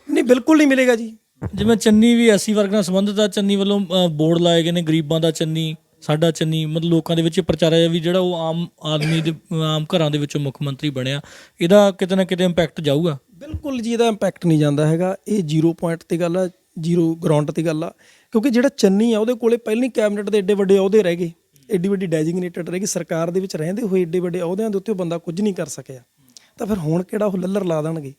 ਨਹੀਂ, ਬਿਲਕੁਲ ਨਹੀਂ ਮਿਲੇਗਾ ਜੀ। ਜਿਵੇਂ ਚੰਨੀ ਵੀ ਐਸੀ ਵਰਗ ਨਾਲ ਸੰਬੰਧਿਤ ਆ, ਚੰਨੀ ਵੱਲੋਂ ਬੋਰਡ ਲਾਏ ਗਏ ਨੇ ਗਰੀਬਾਂ ਦਾ ਚੰਨੀ, ਸਾਡਾ ਚੰਨੀ, ਮਤਲਬ ਲੋਕਾਂ ਦੇ ਵਿੱਚ ਪ੍ਰਚਾਰ ਹੈ ਵੀ ਜਿਹੜਾ ਉਹ ਆਮ ਆਦਮੀ ਦੇ ਆਮ ਘਰਾਂ ਦੇ ਵਿੱਚੋਂ ਮੁੱਖ ਮੰਤਰੀ ਬਣਿਆ, ਇਹਦਾ ਕਿਤੇ ਨਾ ਕਿਤੇ ਇੰਪੈਕਟ ਜਾਊਗਾ? ਬਿਲਕੁਲ ਜੀ, ਇਹਦਾ ਇੰਪੈਕਟ ਨਹੀਂ ਜਾਂਦਾ ਹੈਗਾ। ਇਹ 0 ਪੁਆਇੰਟ ਤੇ ਗੱਲ ਆ, 0 ਗਰਾਊਂਡ ਤੇ ਗੱਲ ਆ, ਕਿਉਂਕਿ ਜਿਹੜਾ ਚੰਨੀ ਆ ਉਹਦੇ ਕੋਲੇ ਪਹਿਲੀ ਕੈਬਨਿਟ ਦੇ ਏਡੇ ਵੱਡੇ ਅਹੁਦੇ ਰਹਿ ਗਏ, ਏਡੀ ਵੱਡੀ ਡੈਜ਼ਿਗਨੇਟਡ ਰਹਿ ਗਈ, ਸਰਕਾਰ ਦੇ ਵਿੱਚ ਰਹਿੰਦੇ ਹੋਏ ਏਡੇ ਵੱਡੇ ਅਹੁਦਿਆਂ ਦੇ ਉੱਤੇ ਉਹ ਬੰਦਾ ਕੁਝ ਨਹੀਂ ਕਰ ਸਕਿਆ, ਤਾਂ ਫਿਰ ਹੁਣ ਕਿਹੜਾ ਉਹ ਲੱਲਰ ਲਾ ਦੇਣਗੇ।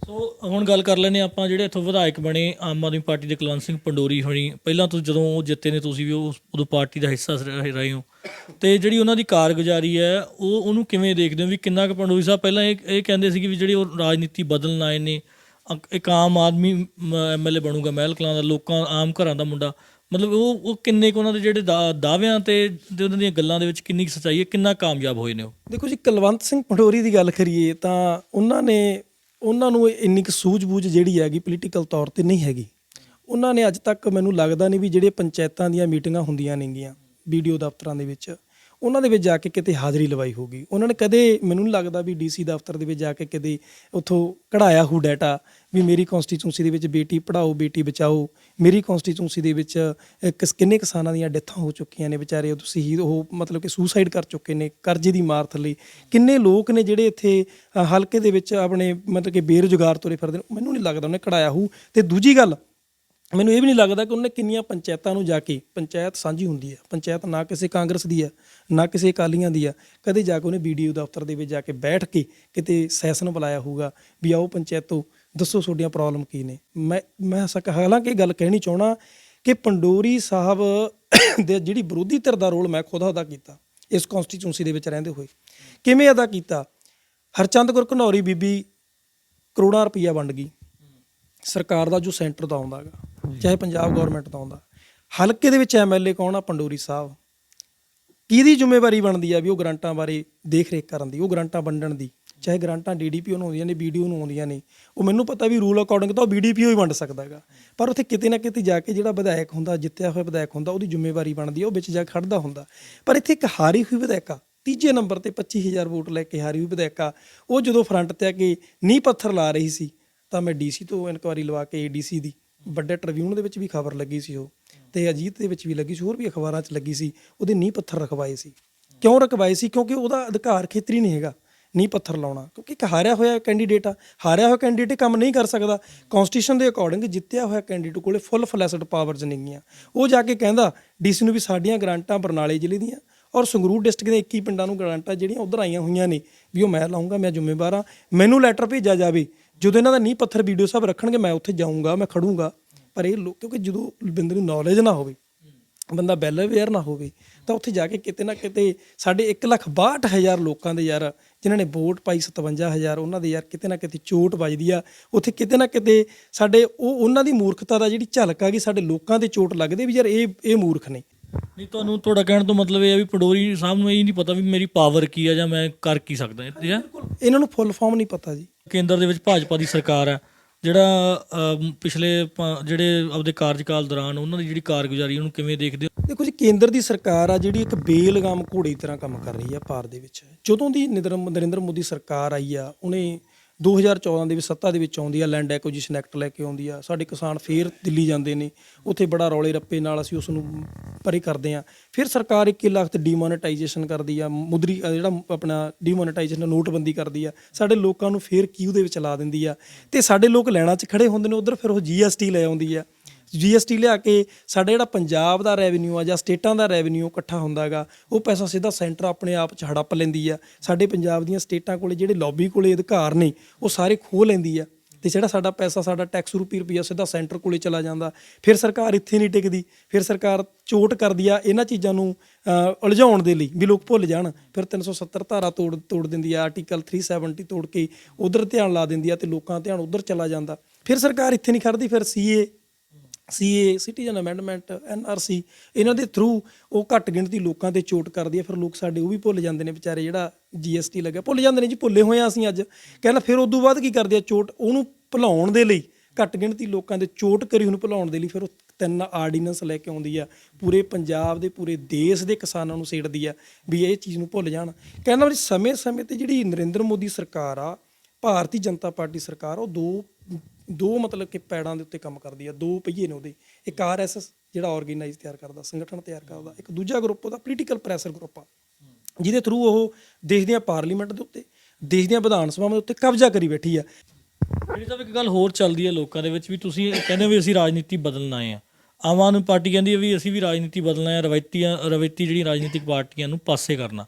ਸੋ ਹੁਣ ਗੱਲ ਕਰ ਲੈਂਦੇ ਆਪਾਂ ਜਿਹੜੇ ਇੱਥੋਂ ਵਿਧਾਇਕ ਬਣੇ ਆਮ ਆਦਮੀ ਪਾਰਟੀ ਦੇ ਕੁਲਵੰਤ ਸਿੰਘ ਪੰਡੋਰੀ ਹੋਣੀ, ਪਹਿਲਾਂ ਤੁਸੀਂ ਜਦੋਂ ਉਹ ਜਿੱਤੇ ਨੇ ਤੁਸੀਂ ਵੀ ਉਦੋਂ ਪਾਰਟੀ ਦਾ ਹਿੱਸਾ ਰਹੇ ਹੋ, ਤੇ ਜਿਹੜੀ ਉਹਨਾਂ ਦੀ ਕਾਰਗੁਜ਼ਾਰੀ ਹੈ ਉਹਨੂੰ ਕਿਵੇਂ ਦੇਖਦੇ ਹੋ ਵੀ ਕਿੰਨਾ ਕੁ? ਪੰਡੋਰੀ ਸਾਹਿਬ ਪਹਿਲਾਂ ਇਹ ਕਹਿੰਦੇ ਸੀ ਕਿ ਵੀ ਜਿਹੜੀ ਉਹ ਰਾਜਨੀਤੀ ਬਦਲਣ ਆਏ ਨੇ, ਇੱਕ ਆਮ ਆਦਮੀ MLA ਬਣੂਗਾ ਮਹਿਲ ਕਲਾਂ ਦਾ, ਲੋਕਾਂ ਆਮ ਘਰਾਂ ਦਾ ਮੁੰਡਾ, ਮਤਲਬ ਉਹ ਕਿੰਨੇ ਕੁ ਉਹਨਾਂ ਦੇ ਜਿਹੜੇ ਦਾਅਵਿਆਂ ਤੇ ਉਹਨਾਂ ਦੀਆਂ ਗੱਲਾਂ ਦੇ ਵਿੱਚ ਕਿੰਨੀ ਕੁ ਸੱਚਾਈ ਹੈ, ਕਿੰਨਾ ਕਾਮਯਾਬ ਹੋਏ ਨੇ ਉਹ? ਦੇਖੋ ਜੀ, ਕੁਲਵੰਤ ਸਿੰਘ ਪੰਡੋਰੀ ਦੀ ਗੱਲ ਕਰੀਏ ਤਾਂ ਉਹਨਾਂ ਨੂੰ ਇੰਨੀ ਕੁ ਸੂਝ-ਬੂਝ ਜਿਹੜੀ ਹੈਗੀ ਪੋਲੀਟੀਕਲ ਤੌਰ ਤੇ ਨਹੀਂ ਹੈਗੀ। ਉਹਨਾਂ ਨੇ ਅੱਜ ਤੱਕ ਮੈਨੂੰ ਲੱਗਦਾ ਨਹੀਂ ਵੀ ਜਿਹੜੇ ਪੰਚਾਇਤਾਂ ਦੀਆਂ ਮੀਟਿੰਗਾਂ ਹੁੰਦੀਆਂ ਨੇਗੀਆਂ BDO ਦਫ਼ਤਰਾਂ ਦੇ ਵਿੱਚ, ਉਹਨਾਂ ਦੇ ਵਿੱਚ ਜਾ ਕੇ ਕਿਤੇ ਹਾਜ਼ਰੀ ਲਵਾਈ ਹੋਊਗੀ। ਉਹਨਾਂ ਨੇ ਕਦੇ, ਮੈਨੂੰ ਨਹੀਂ ਲੱਗਦਾ ਵੀ DC ਦਫ਼ਤਰ ਦੇ ਵਿੱਚ ਜਾ ਕੇ ਕਦੇ ਉੱਥੋਂ ਕਢਾਇਆ ਹੋ ਡਾਟਾ ਵੀ ਮੇਰੀ ਕੌਂਸਟੀਚੂੰਸੀ ਦੇ ਵਿੱਚ ਬੇਟੀ ਪੜ੍ਹਾਓ ਬੇਟੀ ਬਚਾਓ, ਮੇਰੀ ਕੌਂਸਟੀਚੂੰਸੀ ਦੇ ਵਿੱਚ ਕਿੰਨੇ ਕਿਸਾਨਾਂ ਦੀਆਂ ਡੈਥਾਂ ਹੋ ਚੁੱਕੀਆਂ ਨੇ ਵਿਚਾਰੇ, ਉਹ ਸ਼ਹੀਦ, ਉਹ ਮਤਲਬ ਕਿ ਸੁਸਾਈਡ ਕਰ ਚੁੱਕੇ ਨੇ ਕਰਜ਼ੇ ਦੀ ਮਾਰ ਥੱਲੇ, ਕਿੰਨੇ ਲੋਕ ਨੇ ਜਿਹੜੇ ਇੱਥੇ ਹਲਕੇ ਦੇ ਵਿੱਚ ਆਪਣੇ ਮਤਲਬ ਕਿ ਬੇਰੁਜ਼ਗਾਰ ਤੁਰੇ ਫਿਰਦੇ ਨੇ, ਮੈਨੂੰ ਨਹੀਂ ਲੱਗਦਾ ਉਹਨੇ ਕਢਾਇਆ ਹੋਊ। ਤੇ ਦੂਜੀ ਗੱਲ, ਮੈਨੂੰ ਇਹ ਵੀ ਨਹੀਂ ਲੱਗਦਾ ਕਿ ਉਹਨੇ ਕਿੰਨੀਆਂ ਪੰਚਾਇਤਾਂ ਨੂੰ ਜਾ ਕੇ, ਪੰਚਾਇਤ ਸਾਂਝੀ ਹੁੰਦੀ ਹੈ, ਪੰਚਾਇਤ ਨਾ ਕਿਸੇ ਕਾਂਗਰਸ ਦੀ ਹੈ ਨਾ ਕਿਸੇ ਅਕਾਲੀਆਂ ਦੀ ਆ, ਕਦੇ ਜਾ ਕੇ ਉਹਨੇ BDO ਦਫ਼ਤਰ ਦੇ ਵਿੱਚ ਜਾ ਕੇ ਬੈਠ ਕੇ ਕਿਤੇ ਸੈਸ਼ਨ ਬੁਲਾਇਆ ਹੋਊਗਾ ਵੀ ਆਓ ਪੰਚਾਇਤੋਂ ਦੱਸੋ ਤੁਹਾਡੀਆਂ ਪ੍ਰੋਬਲਮ ਕੀ ਨੇ। ਮੈਂ ਹਾਲਾਂਕਿ ਇਹ ਗੱਲ ਕਹਿਣੀ ਚਾਹੁੰਦਾ ਕਿ ਪੰਡੋਰੀ ਸਾਹਿਬ ਦੇ ਜਿਹੜੀ ਵਿਰੋਧੀ ਧਿਰ ਦਾ ਰੋਲ ਮੈਂ ਖੁਦ ਅਦਾ ਕੀਤਾ ਇਸ ਕੌਂਸਟੀਚੂੰਸੀ ਦੇ ਵਿੱਚ ਰਹਿੰਦੇ ਹੋਏ। ਕਿਵੇਂ ਅਦਾ ਕੀਤਾ? ਹਰਚੰਦ ਕੌਰ ਘਨੌਰੀ ਬੀਬੀ ਕਰੋੜਾਂ ਰੁਪਈਆ ਵੰਡ ਗਈ, ਸਰਕਾਰ ਦਾ ਜੋ ਸੈਂਟਰ ਦਾ ਆਉਂਦਾ ਗਾ, ਚਾਹੇ ਪੰਜਾਬ ਗੌਰਮੈਂਟ ਦਾ ਆਉਂਦਾ। ਹਲਕੇ ਦੇ ਵਿੱਚ MLA ਕੌਣ ਆ? ਪੰਡੋਰੀ ਸਾਹਿਬ। ਕਿਹਦੀ ਜ਼ਿੰਮੇਵਾਰੀ ਬਣਦੀ ਆ ਵੀ ਉਹ ਗ੍ਰਾਂਟਾਂ ਬਾਰੇ ਦੇਖ ਰੇਖ ਕਰਨ ਦੀ, ਉਹ ਗ੍ਰਾਂਟਾਂ ਵੰਡਣ ਦੀ, ਚਾਹੇ ਗ੍ਰਾਂਟਾਂ DDPO ਨੂੰ ਆਉਂਦੀਆਂ ਨੇ, BDO ਨੂੰ ਆਉਂਦੀਆਂ ਨੇ, ਉਹ ਮੈਨੂੰ ਪਤਾ ਵੀ ਰੂਲ ਅਕੋਰਡਿੰਗ ਤਾਂ ਉਹ BDPO ਹੀ ਵੰਡ ਸਕਦਾ ਹੈਗਾ, ਪਰ ਉੱਥੇ ਕਿਤੇ ਨਾ ਕਿਤੇ ਜਾ ਕੇ ਜਿਹੜਾ ਵਿਧਾਇਕ ਹੁੰਦਾ, ਜਿੱਤਿਆ ਹੋਇਆ ਵਿਧਾਇਕ ਹੁੰਦਾ, ਉਹਦੀ ਜ਼ਿੰਮੇਵਾਰੀ ਬਣਦੀ ਆ, ਉਹ ਵਿੱਚ ਜਾ ਕੇ ਖੜਦਾ ਹੁੰਦਾ। ਪਰ ਇੱਥੇ ਇੱਕ ਹਾਰੀ ਹੋਈ ਵਿਧਾਇਕ ਆ, ਤੀਜੇ ਨੰਬਰ ਤੇ 25,000 ਵੋਟ ਲੈ ਕੇ ਹਾਰੀ ਹੋਈ ਵਿਧਾਇਕ ਆ, ਉਹ ਜਦੋਂ ਫਰੰਟ ਤੇ ਆ ਕੇ ਨੀਂਹ ਪੱਥਰ ਲਾ ਰਹੀ ਸੀ ਤਾਂ ਮੈਂ DC ਤੋਂ ਇਨਕੁਆਇਰੀ ਲਵਾ ਕੇ ADC ਦੀ, ਵੱਡੇ ਟ੍ਰਿਬਿਊਨ ਦੇ ਵਿੱਚ ਵੀ ਖਬਰ ਲੱਗੀ ਸੀ ਉਹ, ਤੇ ਅਜੀਤ ਦੇ ਵਿੱਚ ਵੀ ਲੱਗੀ ਸੀ, ਹੋਰ ਵੀ ਅਖਬਾਰਾਂ 'ਚ ਲੱਗੀ ਸੀ, ਉਹਦੇ ਨੀਂਹ ਪੱਥਰ ਰਖਵਾਏ ਸੀ। ਕਿਉਂ ਰਖਵਾਏ ਸੀ? ਕਿਉਂਕਿ ਉਹਦਾ ਅਧਿਕਾਰ ਖੇਤਰੀ ਨਹੀਂ ਹੈਗਾ ਨੀਂਹ ਪੱਥਰ ਲਾਉਣਾ, ਕਿਉਂਕਿ ਇੱਕ ਹਾਰਿਆ ਹੋਇਆ ਕੈਂਡੀਡੇਟ ਆ, ਹਾਰਿਆ ਹੋਇਆ ਕੈਂਡੀਡੇਟ ਕੰਮ ਨਹੀਂ ਕਰ ਸਕਦਾ। ਕੌਂਸਟੀਟਿਊਸ਼ਨ ਦੇ ਅਕੋਰਡਿੰਗ ਜਿੱਤਿਆ ਹੋਇਆ ਕੈਂਡੀਡੇਟ ਕੋਲੇ ਫੁੱਲ ਫਲੈਸਡ ਪਾਵਰਸ ਨੇਗੀਆਂ। ਉਹ ਜਾ ਕੇ ਕਹਿੰਦਾ DC ਨੂੰ ਵੀ ਸਾਡੀਆਂ ਗ੍ਰਾਂਟਾਂ ਬਰਨਾਲੇ ਜ਼ਿਲ੍ਹੇ ਦੀਆਂ ਔਰ ਸੰਗਰੂਰ ਡਿਸਟ੍ਰਿਕਟ ਦੇ 21 ਪਿੰਡਾਂ ਨੂੰ ਗ੍ਰਾਂਟਾਂ ਜਿਹੜੀਆਂ ਉੱਧਰ ਆਈਆਂ ਹੋਈਆਂ ਨੇ ਵੀ ਉਹ ਮੈਂ ਲਾਉਂਗਾ, ਮੈਂ ਜ਼ਿੰਮੇਵਾਰ ਹਾਂ, ਮੈਨੂੰ ਲੈਟਰ ਭੇਜਿਆ ਜਾਵੇ, ਜਦੋਂ ਇਹਨਾਂ ਦਾ ਨੀਂਹ ਪੱਥਰ BDO ਸਾਹਿਬ ਰੱਖਣਗੇ ਮੈਂ ਉੱਥੇ ਜਾਊਂਗਾ, ਮੈਂ ਖੜੂੰਗਾ। ਪਰ ਇਹ ਲੋਕ, ਕਿਉਂਕਿ ਜਦੋਂ ਬੰਦੇ ਨੂੰ ਨੌਲੇਜ ਨਾ ਹੋਵੇ, ਬੰਦਾ ਵੈਲ ਅਵੇਅਰ ਨਾ ਹੋਵੇ, ਤਾਂ ਉੱਥੇ ਜਾ ਕੇ ਕਿਤੇ ਨਾ ਕਿਤੇ ਸਾਡੇ 1,62,000 ਲੋਕਾਂ ਦੇ ਯਾਰ ਜਿਨ੍ਹਾਂ ਨੇ ਵੋਟ ਪਾਈ 57,000, ਉਹਨਾਂ ਦੇ ਯਾਰ ਕਿਤੇ ਨਾ ਕਿਤੇ ਚੋਟ ਵੱਜਦੀ ਆ ਉੱਥੇ, ਕਿਤੇ ਨਾ ਕਿਤੇ ਸਾਡੇ ਉਹਨਾਂ ਦੀ ਮੂਰਖਤਾ ਦਾ ਜਿਹੜੀ ਝਲਕ ਆ ਗਈ, ਸਾਡੇ ਲੋਕਾਂ ਦੇ ਚੋਟ ਲੱਗਦੇ ਵੀ ਯਾਰ ਇਹ ਮੂਰਖ ਨੇ। ਨਹੀਂ, ਤੁਹਾਡਾ ਕਹਿਣ ਤੋਂ ਮਤਲਬ ਇਹ ਆ ਵੀ ਪੰਡੋਰੀ ਸਾਹਿਬ ਨੂੰ ਇਹ ਨਹੀਂ ਪਤਾ ਵੀ ਮੇਰੀ ਪਾਵਰ ਕੀ ਆ ਜਾਂ ਮੈਂ ਕਰ ਕੀ ਸਕਦਾ। ਇਹਨਾਂ ਨੂੰ ਫੁੱਲ ਫਾਰਮ ਨਹੀਂ ਪਤਾ ਜੀ। ਕੇਂਦਰ ਦੇ ਵਿੱਚ ਭਾਜਪਾ ਦੀ ਸਰਕਾਰ ਹੈ, ਜਿਹੜਾ ਪਿਛਲੇ ਜਿਹੜੇ ਆਪਦੇ ਕਾਰਜਕਾਲ ਦੌਰਾਨ ਉਹਨਾਂ ਦੀ ਜਿਹੜੀ ਕਾਰਗੁਜ਼ਾਰੀ ਉਹਨੂੰ ਕਿਵੇਂ ਦੇਖਦੇ ਹੋ? ਦੇਖੋ ਜੀ, ਕੇਂਦਰ ਦੀ ਸਰਕਾਰ ਆ ਜਿਹੜੀ ਇੱਕ ਬੇਲਗਾਮ ਘੋੜੇ ਦੀ ਤਰ੍ਹਾਂ ਕੰਮ ਕਰ ਰਹੀ ਆ ਭਾਰਤ ਦੇ ਵਿੱਚ। ਜਦੋਂ ਦੀ ਨਰਿੰਦਰ ਮੋਦੀ ਸਰਕਾਰ ਆਈ ਆ, ਉਹਨੇ 2014 ਦੇ ਵਿੱਚ ਸੱਤਾ ਦੇ ਵਿੱਚ ਆਉਂਦੀ ਆ, ਲੈਂਡ ਐਕੁਜੀਸ਼ਨ ਐਕਟ ਲੈ ਕੇ ਆਉਂਦੀ ਆ। ਸਾਡੇ ਕਿਸਾਨ ਫੇਰ ਦਿੱਲੀ ਜਾਂਦੇ ਨੇ, ਉੱਥੇ ਬੜਾ ਰੌਲੇ ਰੱਪੇ ਨਾਲ ਅਸੀਂ ਉਸ ਨੂੰ ਪਰੇ ਕਰਦੇ ਆ। ਫਿਰ ਸਰਕਾਰ 21 ਲੱਖ ਤੇ ਡੀਮੋਨੇਟਾਈਜੇਸ਼ਨ ਕਰਦੀ ਆ, ਮੁਦਰੀ ਜਿਹੜਾ ਆਪਣਾ ਡੀਮੋਨੇਟਾਈਜੇਸ਼ਨ ਨੋਟਬੰਦੀ ਕਰਦੀ ਆ, ਸਾਡੇ ਲੋਕਾਂ ਨੂੰ ਫੇਰ ਕਿਊ ਦੇ ਵਿੱਚ ਲਾ ਦਿੰਦੀ ਆ ਤੇ ਸਾਡੇ ਲੋਕ ਲੈਣਾ 'ਚ ਖੜੇ ਹੁੰਦੇ ਨੇ। ਉਧਰ ਫਿਰ ਉਹ GST ਲੈ ਆਉਂਦੀ ਆ। GST ਲਿਆ ਕੇ ਸਾਡਾ ਜਿਹੜਾ ਪੰਜਾਬ ਦਾ ਰੈਵਨਿਊ ਆ ਜਾਂ ਸਟੇਟਾਂ ਦਾ ਰੈਵਨਿਊ ਇਕੱਠਾ ਹੁੰਦਾ ਗਾ, ਉਹ ਪੈਸਾ ਸਿੱਧਾ ਸੈਂਟਰ ਆਪਣੇ ਆਪ 'ਚ ਹੜੱਪ ਲੈਂਦੀ ਆ। ਸਾਡੇ ਪੰਜਾਬ ਦੀਆਂ ਸਟੇਟਾਂ ਕੋਲੇ ਜਿਹੜੇ ਲੌਬੀ ਕੋਲੇ ਅਧਿਕਾਰ ਨੇ ਉਹ ਸਾਰੇ ਖੋਹ ਲੈਂਦੀ ਆ ਤੇ ਜਿਹੜਾ ਸਾਡਾ ਪੈਸਾ, ਸਾਡਾ ਟੈਕਸ ਰੁਪਈਆ ਸਿੱਧਾ ਸੈਂਟਰ ਕੋਲੇ ਚਲਾ ਜਾਂਦਾ। ਫਿਰ ਸਰਕਾਰ ਇੱਥੇ ਨਹੀਂ ਟਿਕਦੀ, ਫਿਰ ਸਰਕਾਰ ਚੋਟ ਕਰਦੀ ਆ ਇਹਨਾਂ ਚੀਜ਼ਾਂ ਨੂੰ ਉਲਝਾਉਣ ਦੇ ਲਈ ਵੀ ਲੋਕ ਭੁੱਲ ਜਾਣ। ਫਿਰ 370 ਧਾਰਾ ਤੋੜ ਦਿੰਦੀ ਆ, ਆਰਟੀਕਲ 370 ਤੋੜ ਕੇ ਉਧਰ ਧਿਆਨ ਲਾ ਦਿੰਦੀ ਆ ਤੇ ਲੋਕਾਂ ਦਾ ਧਿਆਨ ਉਧਰ ਚਲਾ ਜਾਂਦਾ। ਫਿਰ ਸਰਕਾਰ ਇੱਥੇ ਨਹੀਂ ਖੜਦੀ, ਫਿਰ CA ਸਿਟੀਜ਼ਨ ਅਮੈਂਡਮੈਂਟ, NRC ਇਹਨਾਂ ਦੇ ਥਰੂ ਉਹ ਘੱਟ ਗਿਣਤੀ ਲੋਕਾਂ ਤੇ ਚੋਟ ਕਰਦੀ ਹੈ। ਫਿਰ ਲੋਕ ਸਾਡੇ ਉਹ ਵੀ ਭੁੱਲ ਜਾਂਦੇ ਨੇ ਵਿਚਾਰੇ, ਜਿਹੜਾ GST ਲੱਗਿਆ ਭੁੱਲ ਜਾਂਦੇ ਨੇ ਜੀ, ਭੁੱਲੇ ਹੋਏ ਆ ਅਸੀਂ ਅੱਜ। ਕਹਿੰਦਾ ਫਿਰ ਉਦੋਂ ਬਾਅਦ ਕੀ ਕਰਦੇ ਆ, ਚੋਟ ਉਹਨੂੰ ਭੁਲਾਉਣ ਦੇ ਲਈ, ਘੱਟ ਗਿਣਤੀ ਲੋਕਾਂ ਦੇ ਚੋਟ ਕਰੀ ਉਹਨੂੰ ਭੁਲਾਉਣ ਦੇ ਲਈ ਫਿਰ ਉਹ 3 ਆਰਡੀਨੈਂਸ ਲੈ ਕੇ ਆਉਂਦੀ ਆ, ਪੂਰੇ ਪੰਜਾਬ ਦੇ ਪੂਰੇ ਦੇਸ਼ ਦੇ ਕਿਸਾਨਾਂ ਨੂੰ ਸੇੜਦੀ ਆ ਵੀ ਇਹ ਚੀਜ਼ ਨੂੰ ਭੁੱਲ ਜਾਣ। ਕਹਿੰਦਾ ਵੀ ਸਮੇਂ-ਸਮੇਂ ਤੇ ਜਿਹੜੀ ਨਰਿੰਦਰ ਮੋਦੀ ਸਰਕਾਰ ਆ, ਭਾਰਤੀ ਜਨਤਾ ਪਾਰਟੀ ਸਰਕਾਰ, ਉਹ ਦੋ ਮਤਲਬ ਕਿ ਪੈੜਾਂ ਦੇ ਉੱਤੇ ਕੰਮ ਕਰਦੀ ਆ। 2 ਪਹੀਏ ਨੇ ਉਹਦੇ, ਇੱਕ RSS ਜਿਹੜਾ ਆਰਗੇਨਾਈਜ਼ ਤਿਆਰ ਕਰਦਾ, ਸੰਗਠਨ ਤਿਆਰ ਕਰਦਾ, ਇੱਕ ਦੂਜਾ ਗਰੁੱਪ ਉਹਦਾ ਪੋਲੀਟੀਕਲ ਪ੍ਰੈਸ਼ਰ ਗਰੁੱਪ ਆ, ਜਿਹਦੇ ਥਰੂ ਉਹ ਦੇਸ਼ ਦੀਆਂ ਪਾਰਲੀਮੈਂਟ ਦੇ ਉੱਤੇ, ਦੇਸ਼ ਦੀਆਂ ਵਿਧਾਨ ਸਭਾਵਾਂ ਦੇ ਉੱਤੇ ਕਬਜ਼ਾ ਕਰੀ ਬੈਠੀ ਆ। ਜਿਹੜੀ ਤਾਂ ਇੱਕ ਗੱਲ ਹੋਰ ਚੱਲਦੀ ਹੈ ਲੋਕਾਂ ਦੇ ਵਿੱਚ ਵੀ ਤੁਸੀਂ ਕਹਿੰਦੇ ਹੋ ਵੀ ਅਸੀਂ ਰਾਜਨੀਤੀ ਬਦਲਣ ਆਏ ਆ। ਆਮ ਆਦਮੀ ਪਾਰਟੀ ਕਹਿੰਦੀ ਹੈ ਵੀ ਅਸੀਂ ਵੀ ਰਾਜਨੀਤੀ ਬਦਲਣਾ ਹੈ, ਰਵਾਇਤੀ ਜਿਹੜੀ ਰਾਜਨੀਤਿਕ ਪਾਰਟੀਆਂ ਨੂੰ ਪਾਸੇ ਕਰਨਾ।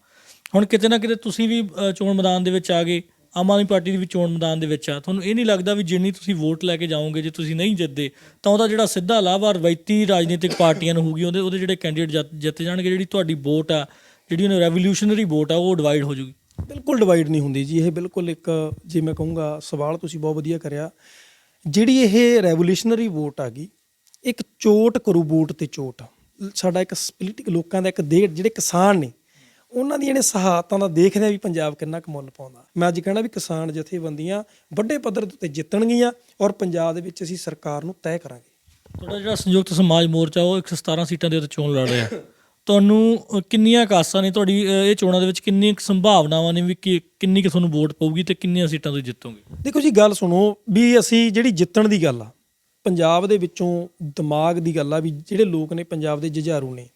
ਹੁਣ ਕਿਤੇ ਨਾ ਕਿਤੇ ਤੁਸੀਂ ਵੀ ਚੋਣ ਮੈਦਾਨ ਦੇ ਵਿੱਚ ਆ ਗਏ, ਆਮ ਆਦਮੀ ਪਾਰਟੀ ਦੀ ਵੀ ਚੋਣ ਮੈਦਾਨ ਦੇ ਵਿੱਚ ਆ। ਤੁਹਾਨੂੰ ਇਹ ਨਹੀਂ ਲੱਗਦਾ ਵੀ ਜਿੰਨੀ ਤੁਸੀਂ ਵੋਟ ਲੈ ਕੇ ਜਾਓਗੇ, ਜੇ ਤੁਸੀਂ ਨਹੀਂ ਜਿੱਤਦੇ ਤਾਂ ਉਹਦਾ ਜਿਹੜਾ ਸਿੱਧਾ ਲਾਭ ਆ ਰਵਾਇਤੀ ਰਾਜਨੀਤਿਕ ਪਾਰਟੀਆਂ ਨੂੰ ਹੋਊਗੀ, ਉਹਦੇ ਜਿਹੜੇ ਕੈਂਡੀਡੇਟ ਜਿੱਤ ਜਾਣਗੇ, ਜਿਹੜੀ ਤੁਹਾਡੀ ਵੋਟ ਆ, ਜਿਹੜੀ ਉਹਨੇ ਰੈਵੋਲੂਸ਼ਨਰੀ ਵੋਟ ਆ, ਉਹ ਡਿਵਾਈਡ ਹੋ ਜੂਗੀ। ਬਿਲਕੁਲ ਡਿਵਾਈਡ ਨਹੀਂ ਹੁੰਦੀ ਜੀ, ਇਹ ਬਿਲਕੁਲ ਇੱਕ, ਜੇ ਮੈਂ ਕਹੂੰਗਾ, ਸਵਾਲ ਤੁਸੀਂ ਬਹੁਤ ਵਧੀਆ ਕਰਿਆ। ਜਿਹੜੀ ਇਹ ਰੈਵੋਲੂਸ਼ਨਰੀ ਵੋਟ ਆ ਗਈ, ਇੱਕ ਚੋਟ ਕਰੂ ਵੋਟ ਤੇ ਚੋਟ। ਸਾਡਾ ਇੱਕ ਪੋਲੀਟਿਕ ਲੋਕਾਂ ਦਾ ਇੱਕ ਜਿਹੜੇ ਕਿਸਾਨ ਨੇ ਉਹਨਾਂ ਦੀਆਂ ਸਹਾਇਤਾਂ ਦਾ ਦੇਖਦੇ ਆ ਵੀ ਪੰਜਾਬ ਕਿੰਨਾ ਕੁ ਮੁੱਲ ਪਾਉਂਦਾ। ਮੈਂ ਅੱਜ ਕਹਿਣਾ ਵੀ ਕਿਸਾਨ ਜਥੇਬੰਦੀਆਂ ਵੱਡੇ ਪੱਧਰ ਤੇ ਜਿੱਤਣਗੀਆਂ ਔਰ ਪੰਜਾਬ ਦੇ ਵਿੱਚ ਅਸੀਂ ਸਰਕਾਰ ਨੂੰ ਤੈਅ ਕਰਾਂਗੇ। ਤੁਹਾਡਾ ਜਿਹੜਾ ਸੰਯੁਕਤ ਸਮਾਜ ਮੋਰਚਾ ਉਹ 117 ਸੀਟਾਂ ਦੇ ਉੱਤੇ ਚੋਣ ਲੜ ਰਿਹਾ, ਤੁਹਾਨੂੰ ਕਿੰਨੀਆਂ ਆਸਾਂ ਨੇ ਤੁਹਾਡੀ ਇਹ ਚੋਣਾਂ ਦੇ ਵਿੱਚ, ਕਿੰਨੀਆਂ ਸੰਭਾਵਨਾਵਾਂ ਨੇ ਵੀ ਕਿੰਨੀ ਕੁ ਤੁਹਾਨੂੰ ਵੋਟ ਪਊਗੀ ਤੇ ਕਿੰਨੀਆਂ ਸੀਟਾਂ ਤੁਸੀਂ ਜਿੱਤੋਗੇ? ਦੇਖੋ ਜੀ, ਗੱਲ ਸੁਣੋ ਵੀ ਅਸੀਂ ਜਿਹੜੀ ਜਿੱਤਣ ਦੀ ਗੱਲ ਆ, ਪੰਜਾਬ ਦੇ ਵਿੱਚੋਂ ਦਿਮਾਗ ਦੀ ਗੱਲ ਆ ਵੀ ਜਿਹੜੇ ਲੋਕ ਨੇ ਪੰਜਾਬ ਦੇ ਜੁਝਾਰੂ ਨੇ,